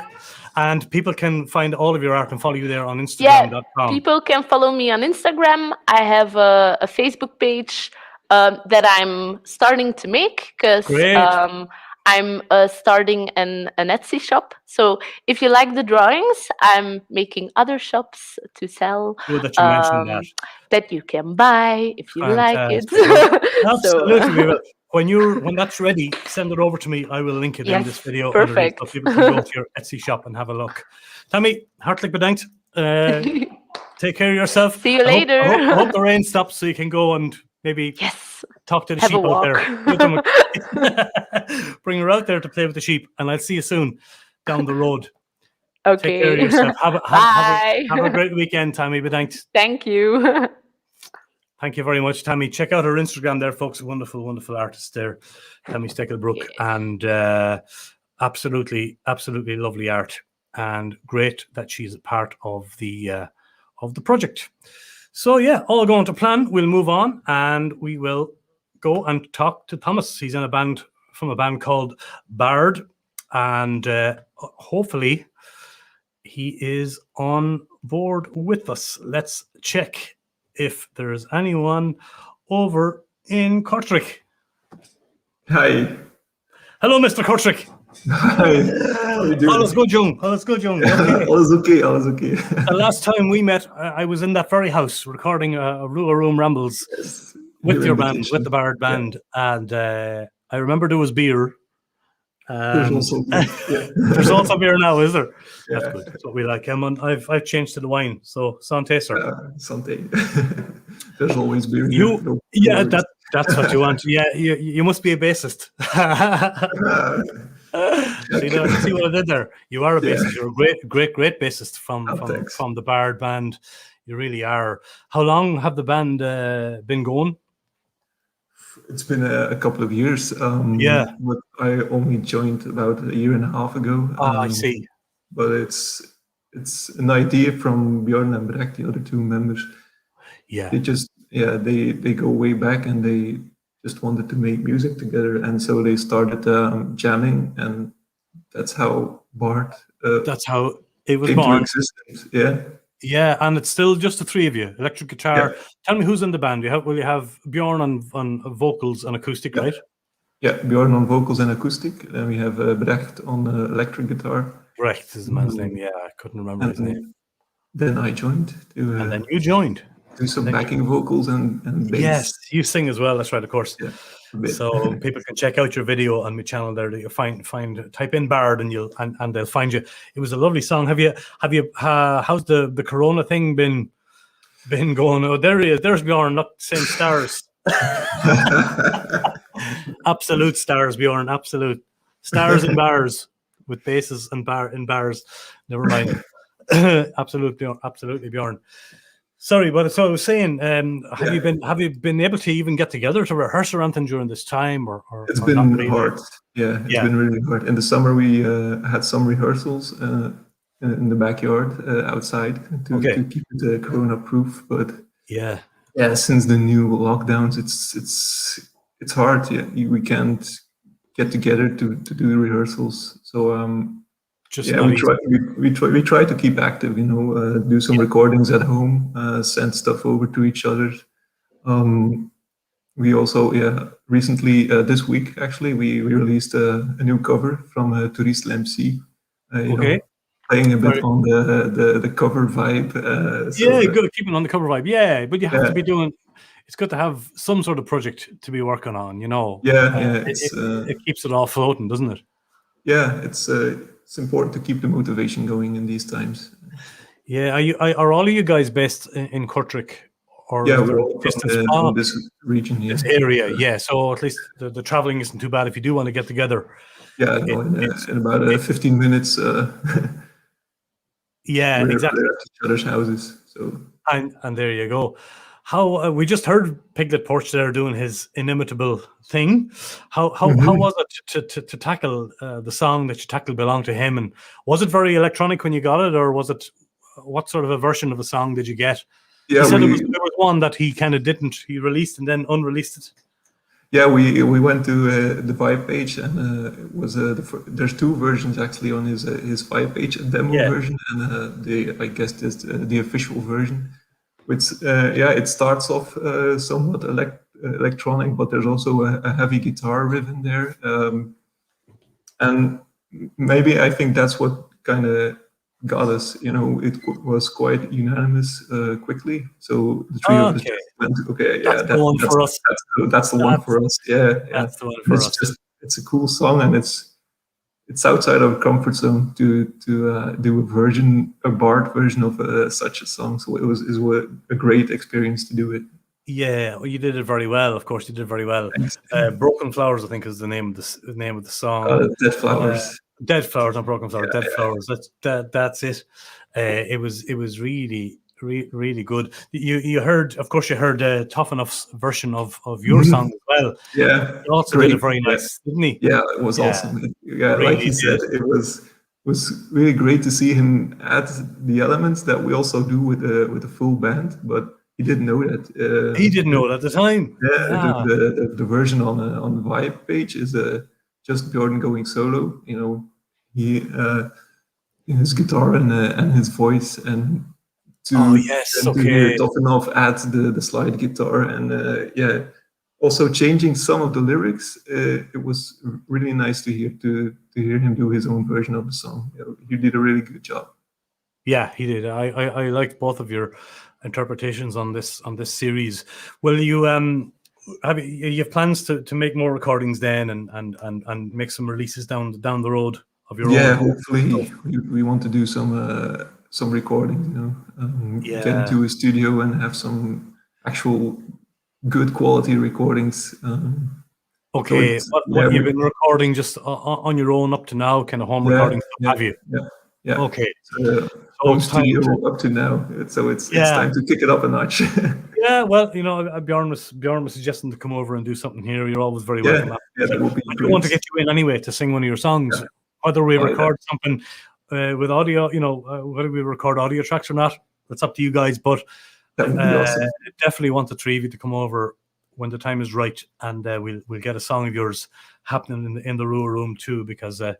And people can find all of your art and follow you there on Instagram.com. Yeah, people can follow me on Instagram. I have a Facebook page that I'm starting to make, because I'm starting an Etsy shop. So if you like the drawings, I'm making other shops to sell. Good that you mentioned that you can buy if you like it. Absolutely. When that's ready, send it over to me. I will link it in this video. Perfect. So people can go to your Etsy shop and have a look. Tammy, hartelijk bedankt. Take care of yourself. See you later. I hope the rain stops so you can go and maybe talk to the sheep out there. Bring her out there to play with the sheep, and I'll see you soon down the road. Okay. Take care of yourself. Have a great weekend, Tammy. Bedankt. Thank you. Thank you very much, Tammy. Check out her Instagram there, folks. Wonderful, wonderful artist there, Tammy Steckelbrook, and absolutely lovely art, and great that she's a part of the project. So yeah, all going to plan. We'll move on, and we will go and talk to Thomas. He's in a band called Bard, and hopefully he is on board with us. Let's check if there's anyone over in Kortrijk. Hi. Hello, Mr. Kortrijk. Hi. How are you doing? Alles goed, jong. Alles good, jong. Okay. Alles okay. The last time we met, I was in that very house recording a RWR Room Rambles with your band, with the Bard band, and I remember there was beer, There's also beer. Yeah. There's also beer now, is there? Yeah. That's good. That's what we like. I've changed to the wine, so Santé, sir. Someday. There's always beer. You, here. No yeah, worries. that's what you want. Yeah, you must be a bassist. See what I did there? You are a bassist. You're a great bassist from the Bard band. You really are. How long have the band been going? It's been a couple of years. But I only joined about a year and a half ago. I see. But it's an idea from Bjorn and Brecht, the other two members. Yeah. They go way back, and they just wanted to make music together, and so they started jamming, and that's how Bart. That's how it was came born. to existence. Yeah. Yeah, and it's still just the three of you. Electric guitar. Yeah. Tell me who's in the band. Will you have Bjorn on vocals and acoustic, right? Yeah, Bjorn on vocals and acoustic. Then we have Brecht on electric guitar. Brecht is the man's name. Yeah, I couldn't remember his name. Then I joined. And then you joined. Do some backing vocals and bass. Yes, you sing as well. That's right, of course. Yeah, so people can check out your video on my channel there. That you type in Bard and they'll find you. It was a lovely song. How's the Corona thing been going? Oh, there he is. There's Bjorn. Look, same stars. Absolute stars, Bjorn. Absolute stars in bars with basses and bars. Never mind. Absolutely, Bjorn. Sorry, but so I was saying, have you been able to even get together to rehearse or anything during this time, or it's been really hard? Yeah, it's been really hard. In the summer, we had some rehearsals in the backyard outside to keep it corona-proof. But since the new lockdowns, it's hard. Yeah, we can't get together to do the rehearsals. So. We try to keep active, do some recordings at home, send stuff over to each other. We also, recently, this week, actually, we released a new cover from Tourist MC. Playing a bit on the cover vibe. Good, keeping on the cover vibe. Yeah, but you have to be doing. It's good to have some sort of project to be working on, It keeps it all floating, doesn't it? Yeah, it's important to keep the motivation going in these times. Yeah, are all of you guys based in Kortrijk? Or we're all from this region, this area. Yeah, so at least the traveling isn't too bad if you do want to get together. Yeah, in about 15 minutes. Yeah, exactly. We're at each other's houses. So and there you go. How we just heard Piglet Porch there doing his inimitable thing. How was it to tackle the song that you tackled belonged to him? And was it very electronic when you got it, or was it what sort of a version of the song did you get? Yeah, he said there was one that he kind of didn't. He released and then unreleased it. Yeah, we went to the Vibe page, and it was there's two versions actually on his Vibe page, a demo version and I guess this the official version. Which it starts off somewhat electronic, but there's also a heavy guitar riff in there, and maybe I think that's what kind of got us. It was quite unanimous quickly. So the three of us just went, that's the one for us. That's the one for us. Yeah, that's the one for us. It's a cool song, and it's outside of comfort zone to do a Bard version of such a song. So it was a great experience to do it. Yeah, well, you did it very well. Of course, you did very well. Broken Flowers, I think, is the name of the song. Dead Flowers. Dead Flowers, not Broken Flowers. Dead Flowers. That's it. It was really good. You heard Tough Enough's version of your song as well. Yeah, he also did it very nice, didn't he? Yeah, it was awesome. Yeah, really, like he said, it was really great to see him add the elements that we also do with a full band, but he didn't know that. He didn't know it at the time. Yeah. The version on the Vibe page is just Bjorn going solo. He his guitar and his voice and. To hear Tough Enough add the slide guitar and also changing some of the lyrics. It was really nice to hear him do his own version of the song. He did a really good job. Yeah, he did. I liked both of your interpretations on this series. Will you you have plans to make more recordings then and make some releases down the road of your own? Yeah, hopefully we want to do some recordings, get into a studio and have some actual good quality recordings. Okay, what you've been recording just on your own up to now, kind of home recordings, have you? Yeah. Okay. So home studio up to now, so it's time to kick it up a notch. Yeah, well, Bjorn was suggesting to come over and do something here. You're always very welcome. Yeah, that would be I do want to get you in anyway to sing one of your songs. Whether we record something with audio, whether we record audio tracks or not, that's up to you guys. But that would be awesome. Definitely want the three of you to come over when the time is right, and we'll get a song of yours happening in the RWR room too, because the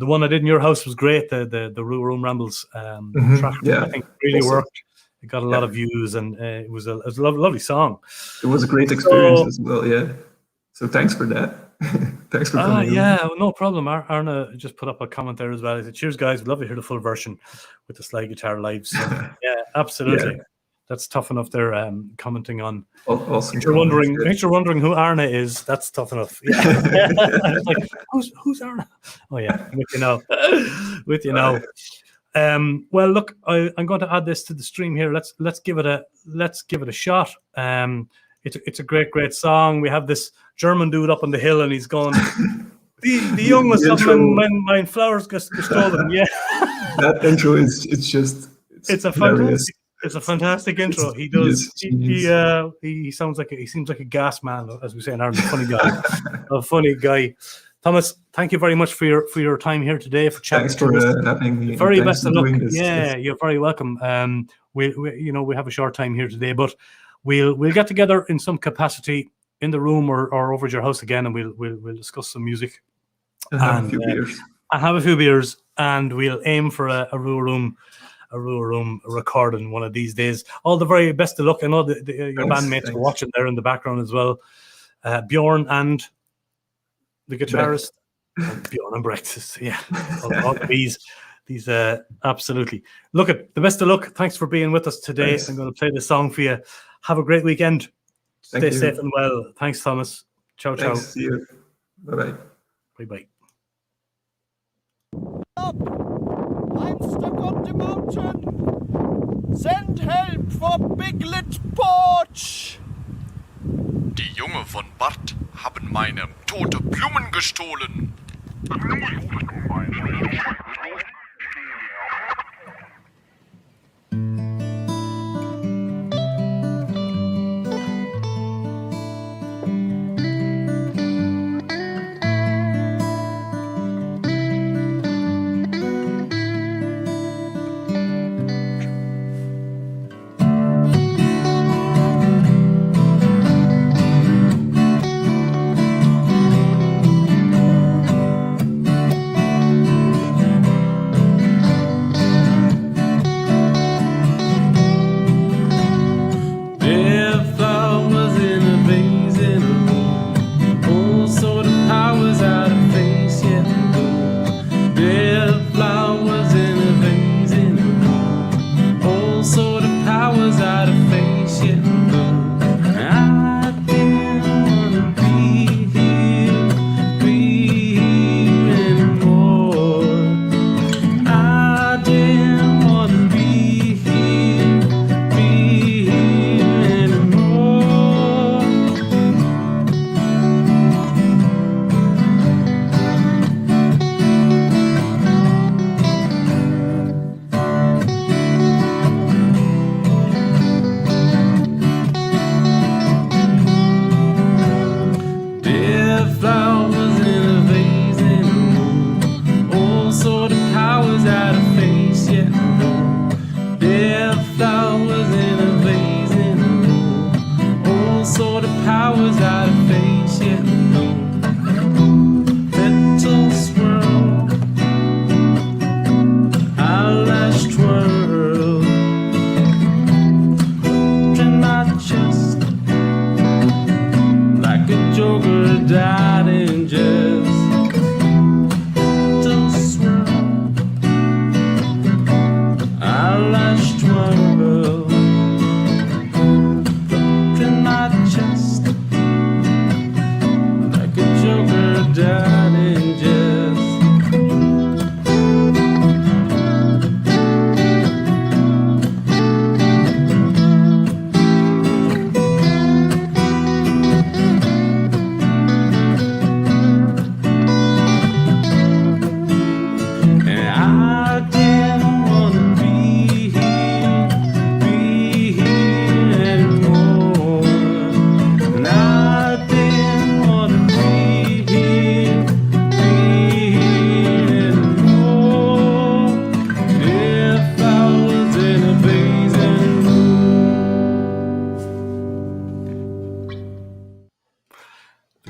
one I did in your house was great. The RWR room rambles track, I think really worked. It got a lot of views, and it was a lovely song. It was a great experience as well. Yeah. So thanks for that. Thanks for coming. Yeah, no problem. Arna just put up a comment there as well. He said, "Cheers, guys. We'd love to hear the full version with the slide guitar live." So, yeah, absolutely. Yeah. That's tough enough. They're commenting on. Awesome. If you're wondering who Arna is, that's tough enough. Yeah. I was like, who's Arna? Oh yeah, with you now. Well, look, I'm going to add this to the stream here. Let's give it a shot. It's a great song. We have this German dude up on the hill, and he's going, the young was my flowers gestolen. Yeah, that intro is it's a fantastic intro. He does. He seems like a gas man, as we say in Ireland. A funny guy. Thomas, thank you very much for your time here today, for chatting. Thanks for having me. Very best of luck. Yeah, you're very welcome. We have a short time here today, but we'll get together in some capacity in the room or over at your house again, and we'll discuss some music and have a few beers. And have a few beers, and we'll aim for a RWR room recording one of these days. All the very best of luck. I know your bandmates are watching there in the background as well. Bjorn and the guitarist, Bjorn and Brexit. Yeah, all these absolutely. Look, at the best of luck. Thanks for being with us today. Thanks. I'm going to play the song for you. Have a great weekend. Stay safe and well. Thanks, Thomas. Ciao. See you. Bye. Bye. I'm stuck on the mountain. Send help for Biglet Porch. Die Junge von Bart haben meine tote Blumen gestohlen.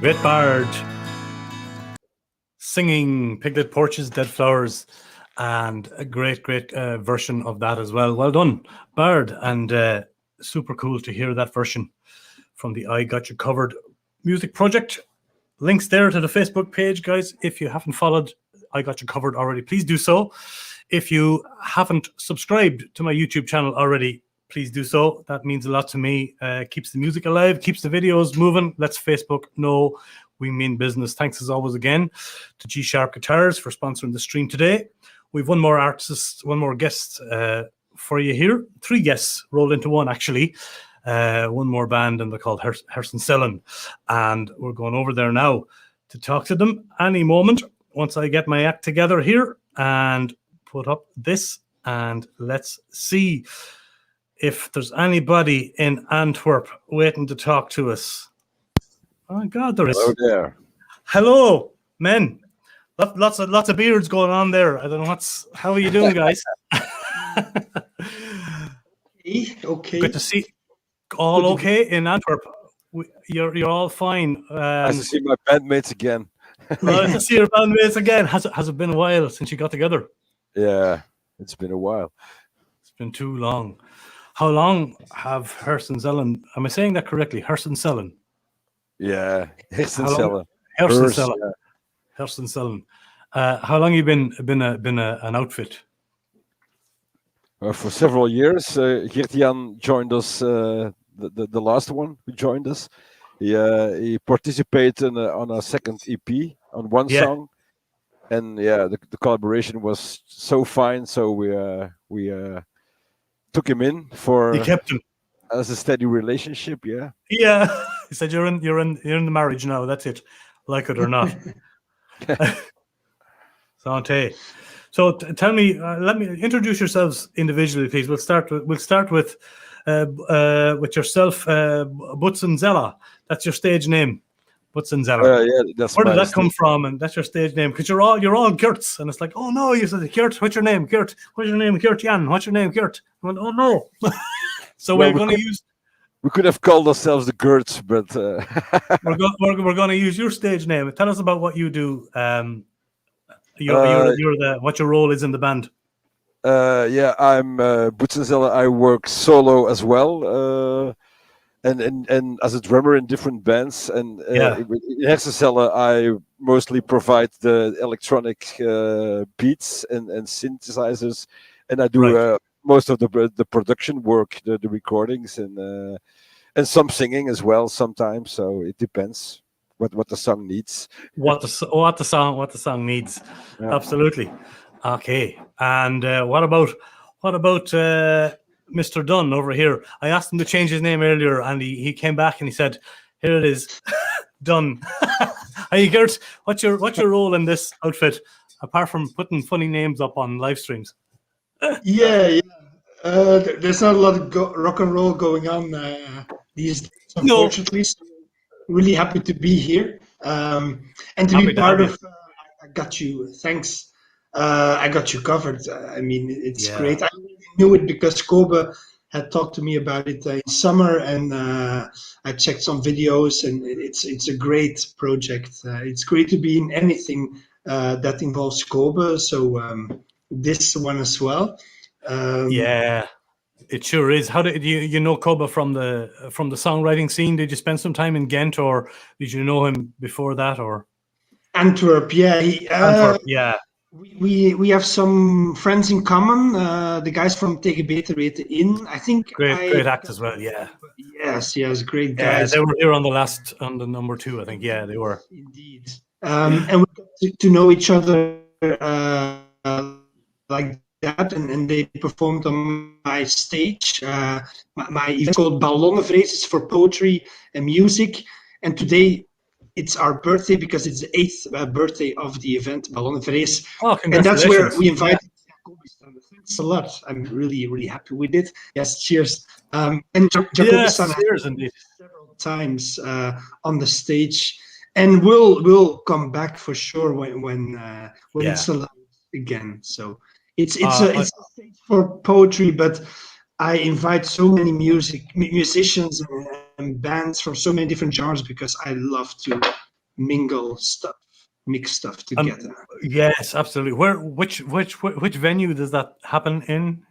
great bard, singing Piglet Porches, Dead Flowers, and a great version of that as well. Well done, bard, and super cool to hear that version from the I Got You Covered music project. Links there to the Facebook page, guys. If you haven't followed I Got You Covered already, please do so. If you haven't subscribed to my YouTube channel already, please do so. That means a lot to me. Keeps the music alive, keeps the videos moving. Let's Facebook know we mean business. Thanks as always again to G Sharp Guitars for sponsoring the stream today. We've one more artist, one more guest for you here. 3 guests rolled into one, actually. One more band, and they're called Hersen Sellen. And we're going over there now to talk to them any moment once I get my act together here and put up this. And let's see if there's anybody in Antwerp waiting to talk to us. Oh my God, there is. Hello there. Hello, men. Lots of beards going on there. I don't know how are you doing, guys? Okay. Good to see. All okay in Antwerp. You're all fine. Nice to see my bandmates again. Nice to see your bandmates again. Has it been a while since you got together? Yeah, it's been a while. It's been too long. How long have Hersen Sellen? Am I saying that correctly? Hersen Sellen. Yeah, Hersen Sellen. Hersen Sellen. How long have you been an outfit? For several years. Geert-Jan joined us, the last one who joined us. He participated on a second EP on one song, and the collaboration was so fine. So we took him in for. You kept him as a steady relationship. Yeah. Yeah. He said you're in the marriage now. That's it, like it or not. Santé. So tell me, let me introduce yourselves individually, please. We'll start with yourself, Butzenzella. That's your stage name, Butzenzella. Yeah, that's where did that come from? And that's your stage name, because you're all Gertz, and it's like, oh no, you said Gert. What's your name, Gert? What's your name, Gert-Jan? What's your name, Gert? I went, oh no. So we're going to use. We could have called ourselves the Gertz, but we're going to use your stage name. Tell us about what you do. What your role is in the band. I'm Butzenzella. I work solo as well, and as a drummer in different bands. And in Hersen Sellen, I mostly provide the electronic beats and synthesizers, and I do most of the production work, the recordings, and some singing as well sometimes. So it depends what the song needs. What the song needs. Yeah. Absolutely. Okay. And what about Mr. Dunn over here? I asked him to change his name earlier, and he came back and he said, "Here it is, Dunn." Hey, Gert, what's your role in this outfit apart from putting funny names up on live streams? Yeah. There's not a lot of rock and roll going on these days, unfortunately. So really happy to be here and to be part of. I got you. Thanks. I got you covered. I mean, it's great. I knew it because Kobe had talked to me about it in summer, and I checked some videos, and it's a great project. It's great to be in anything that involves Kobe. So this one as well. It sure is. How did you know Kobe from the songwriting scene? Did you spend some time in Ghent, or did you know him before that? Or Antwerp? Antwerp, yeah. We have some friends in common. The guys from Pt.3 I think. Great act as well. Yeah. Yes, great guys. They were here on the number 2. I think. Yeah, they were. Indeed. And we got to know each other like that, and they performed on my stage. My event called Ballonnenvrees is for poetry and music, and today it's our birthday because it's the 8th birthday of the event Ballonnenvrees. Oh, and that's where we invited. Thanks a lot. I'm really, really happy with it. Yes, cheers. And Jacobi-san cheers indeed. Several times on the stage, and we'll come back for sure when it's allowed again. So. It's a stage for poetry, but I invite so many musicians and bands from so many different genres because I love to mingle stuff, mix stuff together. Yes, absolutely. Which venue does that happen in?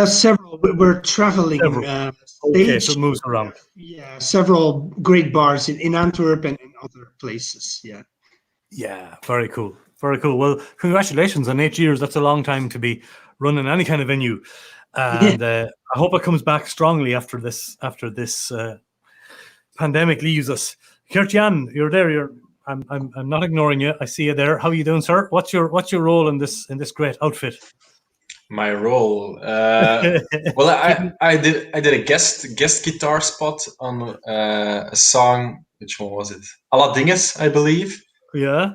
Several. We're traveling. Okay, so it moves around. Yeah, several great bars in Antwerp and in other places. Yeah. Yeah, very cool. Very cool. Well, congratulations on 8 years. That's a long time to be running any kind of venue, and I hope it comes back strongly after this pandemic leaves us. Gert-Jan, you're there. I'm not ignoring you. I see you there. How are you doing, sir? What's your role in this great outfit? My role, well, I did a guest guitar spot on a song. Which one was it? Alla Dinges, I believe. Yeah.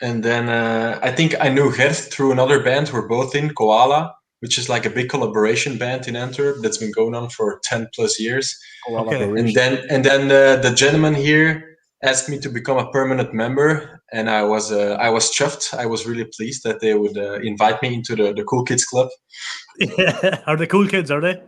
And then I think I knew Gert through another band we're both in, Koala, which is like a big collaboration band in Antwerp that's been going on for 10 plus years. Okay. And then the gentleman here asked me to become a permanent member, and I was chuffed. I was really pleased that they would invite me into the Cool Kids Club. Yeah. Are they cool kids? Are they?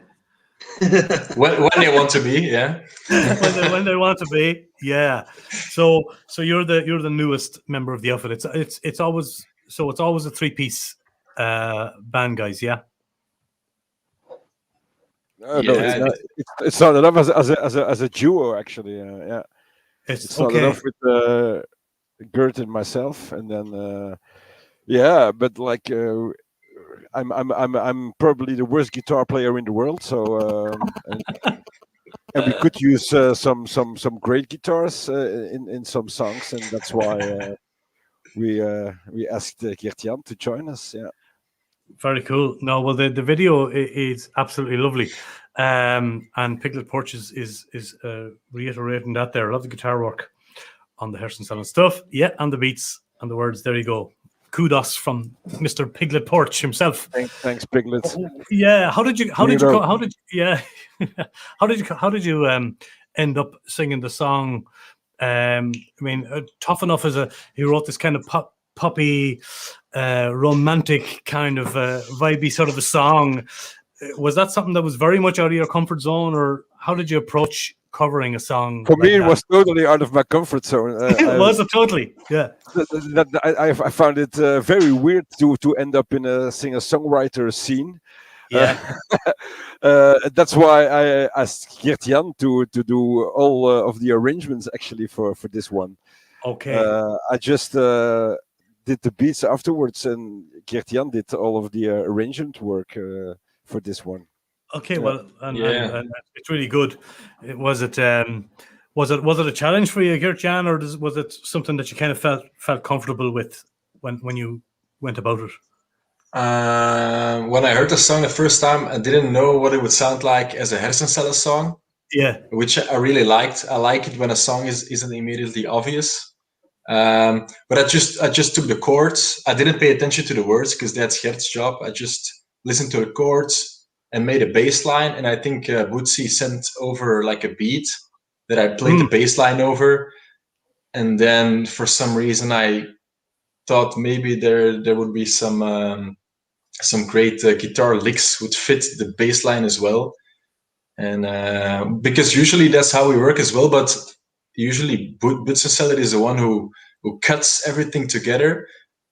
when they want to be, yeah. when they want to be, yeah. So you're the newest member of the outfit. It's always a 3-piece band, guys. Yeah. No, it's not enough as a duo, actually. Yeah. It's not enough with Gert and myself, and then but like I'm probably the worst guitar player in the world, so and we could use some great guitars in some songs, and that's why we asked Gert-Jan to join us. Yeah. Very cool. No, well, the video is absolutely lovely, and Piglet Porch is reiterating that there. I love the guitar work on the Hersenstellen stuff. Yeah, and the beats and the words. There you go. Kudos from Mr. Piglet Porch himself. Thanks, Piglet. Yeah. How did you end up singing the song? I mean, Tough Enough he wrote this kind of poppy, romantic kind of vibey sort of a song. Was that something that was very much out of your comfort zone, or how did you approach covering a song? For me, it was totally out of my comfort zone. Was it totally? Yeah. I found it very weird to end up in a singer-songwriter scene. Yeah. That's why I asked Gert-Jan to do all of the arrangements actually for this one. Okay. I just did the beats afterwards, and Gert-Jan did all of the arrangement work for this one. Okay, well, and it's really good. Was it a challenge for you, Gert-Jan, or was it something that you kind of felt comfortable with when you went about it? When I heard the song the first time, I didn't know what it would sound like as a Hersenstellen song. Yeah, which I really liked. I like it when a song isn't immediately obvious. But I just took the chords. I didn't pay attention to the words because that's Gert's job. I just listened to the chords and made a bass line. And I think Bootsy sent over like a beat that I played the bass line over. And then for some reason I thought maybe there would be some great guitar licks would fit the bass line as well. And because usually that's how we work as well, but usually Butzenseller is the one who cuts everything together.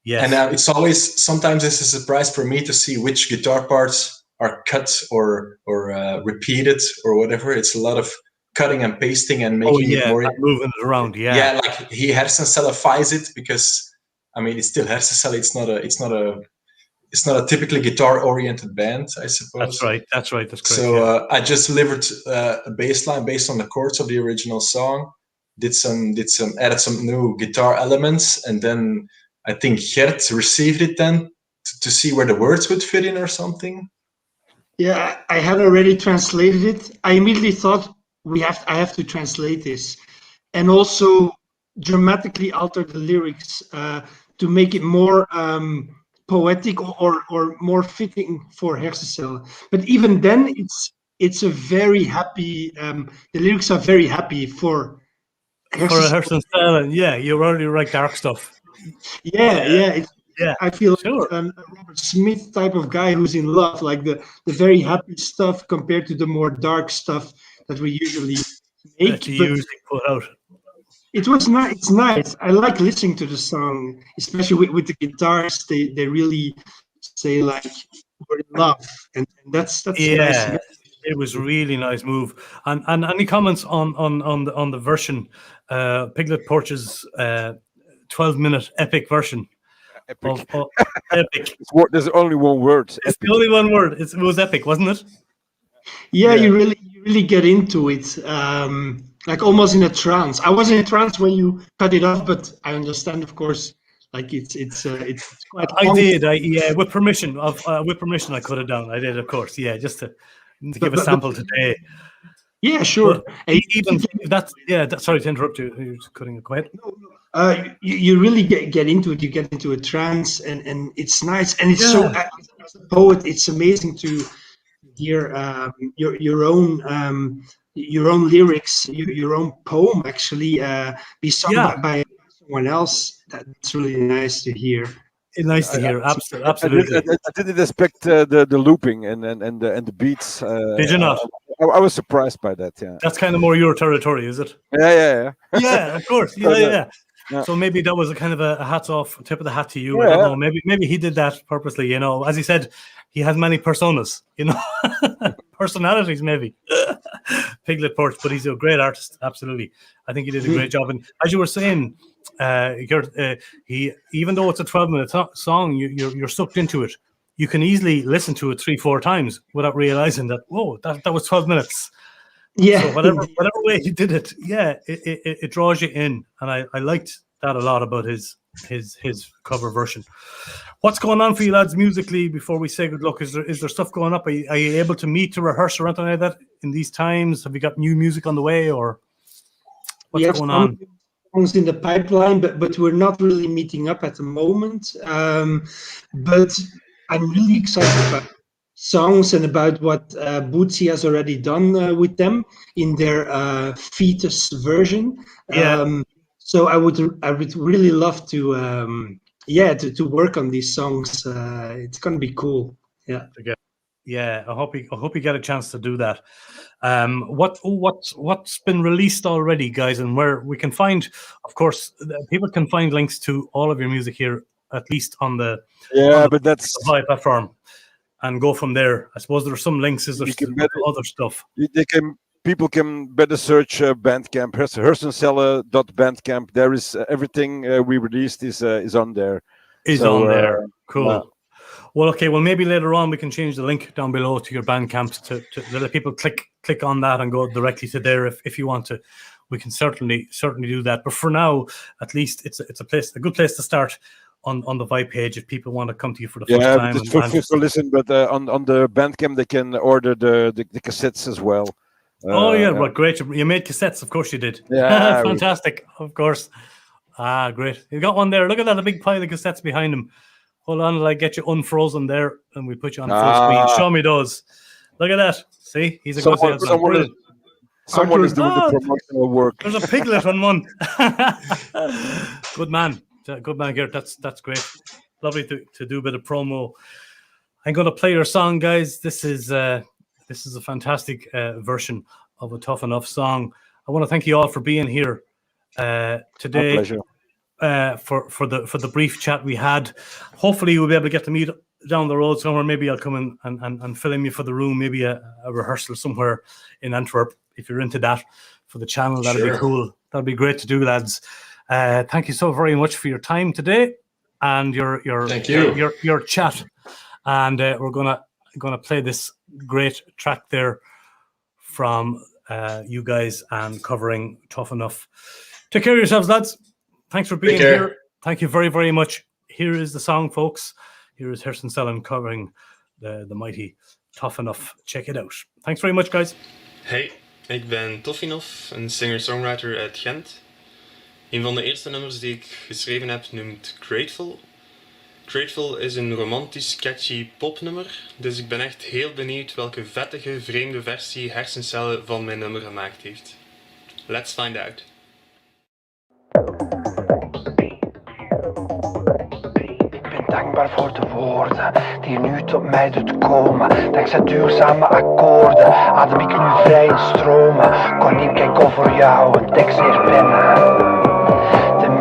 Yes. And it's always, sometimes it's a surprise for me to see which guitar parts are cut or repeated or whatever. It's a lot of cutting and pasting and making it more moving it around. Yeah. Yeah, like he Hersenstellifies it because I mean it's still Hersenstellen. It's not a typically guitar-oriented band, I suppose. That's right. That's correct. So I just delivered a bass line based on the chords of the original song. Added some new guitar elements, and then I think Gert received it then to see where the words would fit in or something. Yeah, I had already translated it. I immediately thought I have to translate this, and also dramatically alter the lyrics to make it more poetic or more fitting for Hersenstellen. But even then, it's a very happy. The lyrics are very happy for Hersenstellen. Yeah, you already write dark stuff. Yeah. I feel like a Robert Smith type of guy who's in love, like the very happy stuff compared to the more dark stuff that we usually make. Usually put out. It was nice. It's nice. I like listening to the song, especially with the guitars. They really say like we're in love, and that's nice. It was really nice move. And any comments on the version, Piglet Porch's 12-minute epic version? Epic. Epic. There's only one word. It's the only one word. It was epic, wasn't it? Yeah, you really get into it, like almost in a trance. I was in a trance when you cut it off, but I understand, of course. Like it's quite. I did. With permission. With permission, I cut it down. I did, of course. Yeah, just to give a sample today. Yeah, sure. Even that's sorry to interrupt you. You're just cutting it quiet. You really get into it. You get into a trance, and it's nice. And it's so, as a poet, it's amazing to hear your own lyrics, your own poem actually be sung by someone else. That's really nice to hear. Nice to hear. Absolutely. I didn't expect the looping and the beats. Did you not? I was surprised by that. Yeah. That's kind of more your territory, is it? Yeah. Yeah, of course. Yeah. So maybe that was a kind of a hats off, tip of the hat to you. I don't know. Maybe he did that purposely. You know, as he said, he has many personas. You know, personalities maybe. Piglet Porch, but he's a great artist. Absolutely, I think he did a great job. And as you were saying, Gert, he, even though it's a 12-minute song, you're sucked into it. You can easily listen to it 3-4 times without realizing that that was 12 minutes. Yeah. So whatever way he did it, it draws you in, and I liked that a lot about his cover version. What's going on for you lads musically before we say good luck? Is there stuff going up? Are you able to meet to rehearse or anything like that in these times? Have you got new music on the way, or what's going on? Songs in the pipeline, but we're not really meeting up at the moment. But I'm really excited about songs and about what Bootsy has already done with them in their fetus version. So I would really love to work on these songs. It's gonna be cool. Yeah. I hope you get a chance to do that. What's been released already, guys, and where we can find, of course, people can find links to all of your music here, at least on the but that's the Vibe platform, and go from there. I suppose there are some links. Is there other stuff? People can better search Bandcamp, hersencellen.bandcamp. There is everything we released is on there. On there. Cool. Well, okay. Well, maybe later on we can change the link down below to your Bandcamp to let people click on that and go directly to there if you want to. We can certainly do that. But for now, at least it's a good place to start on the Vibe page if people want to come to you for the first time. Yeah, for listen, but on the Bandcamp they can order the cassettes as well. Right, great. You made cassettes, of course you did. Yeah. Fantastic, of course. Great. You got one there. Look at that, a big pile of cassettes behind him. Hold on till I get you unfrozen there and we put you on full screen. Show me those. Look at that. See? He's a good someone is doing the promotional work. There's a piglet on one. Good man. Good man, Gert. That's great. Lovely to do a bit of promo. I'm going to play your song, guys. This is a fantastic version of a Tough Enough song. I want to thank you all for being here today. My pleasure. For the brief chat we had. Hopefully we'll be able to get to meet down the road somewhere. Maybe I'll come in and fill in you for the room. Maybe a rehearsal somewhere in Antwerp. If you're into that for the channel, that'd be cool. That'd be great to do, lads. Thank you so very much for your time today and your chat. And we're gonna play this great track there from you guys and covering Tough Enough. Take care of yourselves, lads. Thanks for being here. Thank you very, very much. Here is the song, folks. Here is hersencellen covering the mighty Tough Enough. Check it out. Thanks very much, guys. Hey, ik ben Toffinoff, een singer-songwriter uit Gent. Een van de eerste nummers die ik geschreven heb noemt Grateful. Grateful is een romantisch, catchy popnummer, dus ik ben echt heel benieuwd welke vettige, vreemde versie Hersencellen van mijn nummer gemaakt heeft. Let's find out. Dankbaar voor de woorden die nu tot mij doet komen. Dankzij duurzame akkoorden adem ik nu vrij in stromen. Kon niet enkel voor jou een tekst herpennen.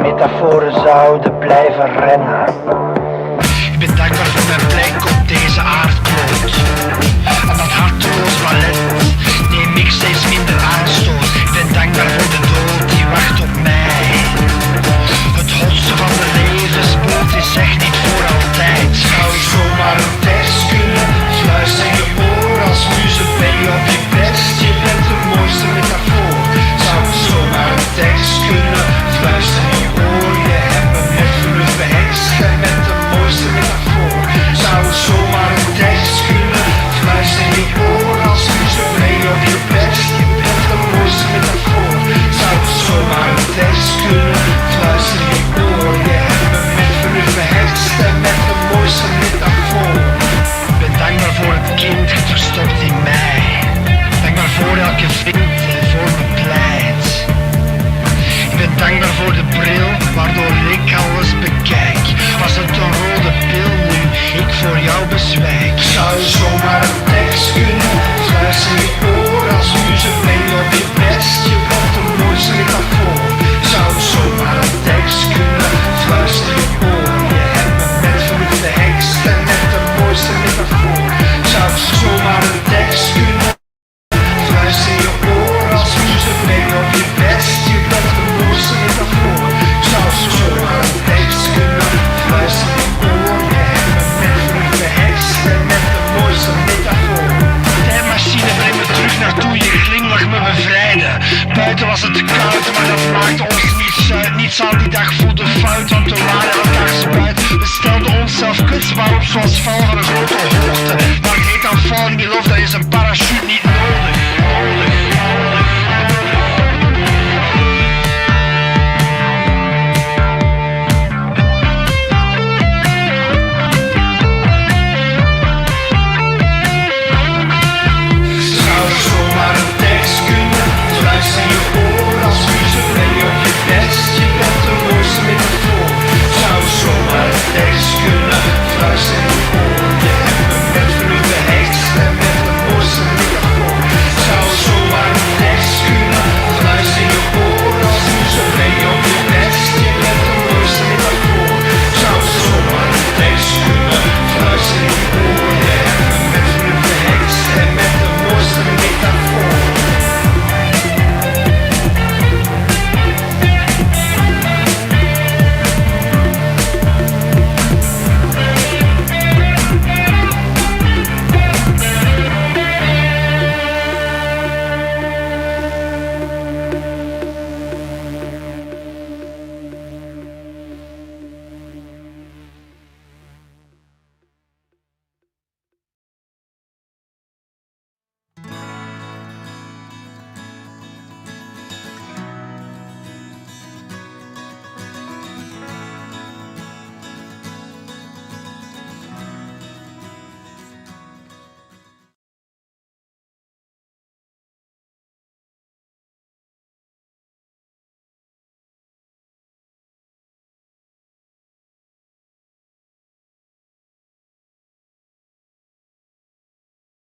metaforen zouden blijven rennen. Ik ben dankbaar voor mijn plek op deze aardkloot. En dat harteloos ballet neem ik steeds minder aanstoot. Ik ben dankbaar voor de dood die wacht op mij. Het hotsen van de levensboot is echt niet voor altijd. Zou ik zomaar een tekst kunnen fluisteren in je oor als muze ben je op je best. Je bent de mooiste metafoor. Zou ik zomaar een tekst kunnen fluisteren in je oor. Je hebt me met vernuft behekst en met de mooiste metafoor. Zou ik zomaar een tekst kunnen fluisteren in je oor als muze ben je op je best. Je bent de mooiste metafoor. Zou ik zomaar een tekst kunnen fluisteren in je oor. Je hebt me met vernuft behekst en met de mooiste metafoor. Ik ben dankbaar voor het kind verstopt in mij. Dankbaar voor elke vriend die voor me pleit. Ik ben dankbaar voor de bril waardoor ik alles bekijk. Was het een rode pil nu ik voor jou bezwijk. Zou je zomaar een tekst kunnen fluisteren in je oor als muze ben je op je best. Je bent de mooiste metafoor. Zou je zomaar een tekst kunnen fluisteren in je oor. Je hebt me met vernuft behekst en met de mooiste metafoor. Zou je zomaar een tekst kunnen fluisteren in je oor als muze ben je op je best. Je bent de mooiste metafoor. Zou je zomaar een tekst kunnen fluisteren in je oor. Je hebt me met vernuft behekst en met de mooiste metafoor. De tijdmachine brengt me terug naartoe, je glimlach me bevrijden. Buiten was het te koud, maar dat maakte ons niets uit. Niets aan die dag voelde fout, want we waren elkaars buit. We stelden onszelf kwetsbaar op zoals val van een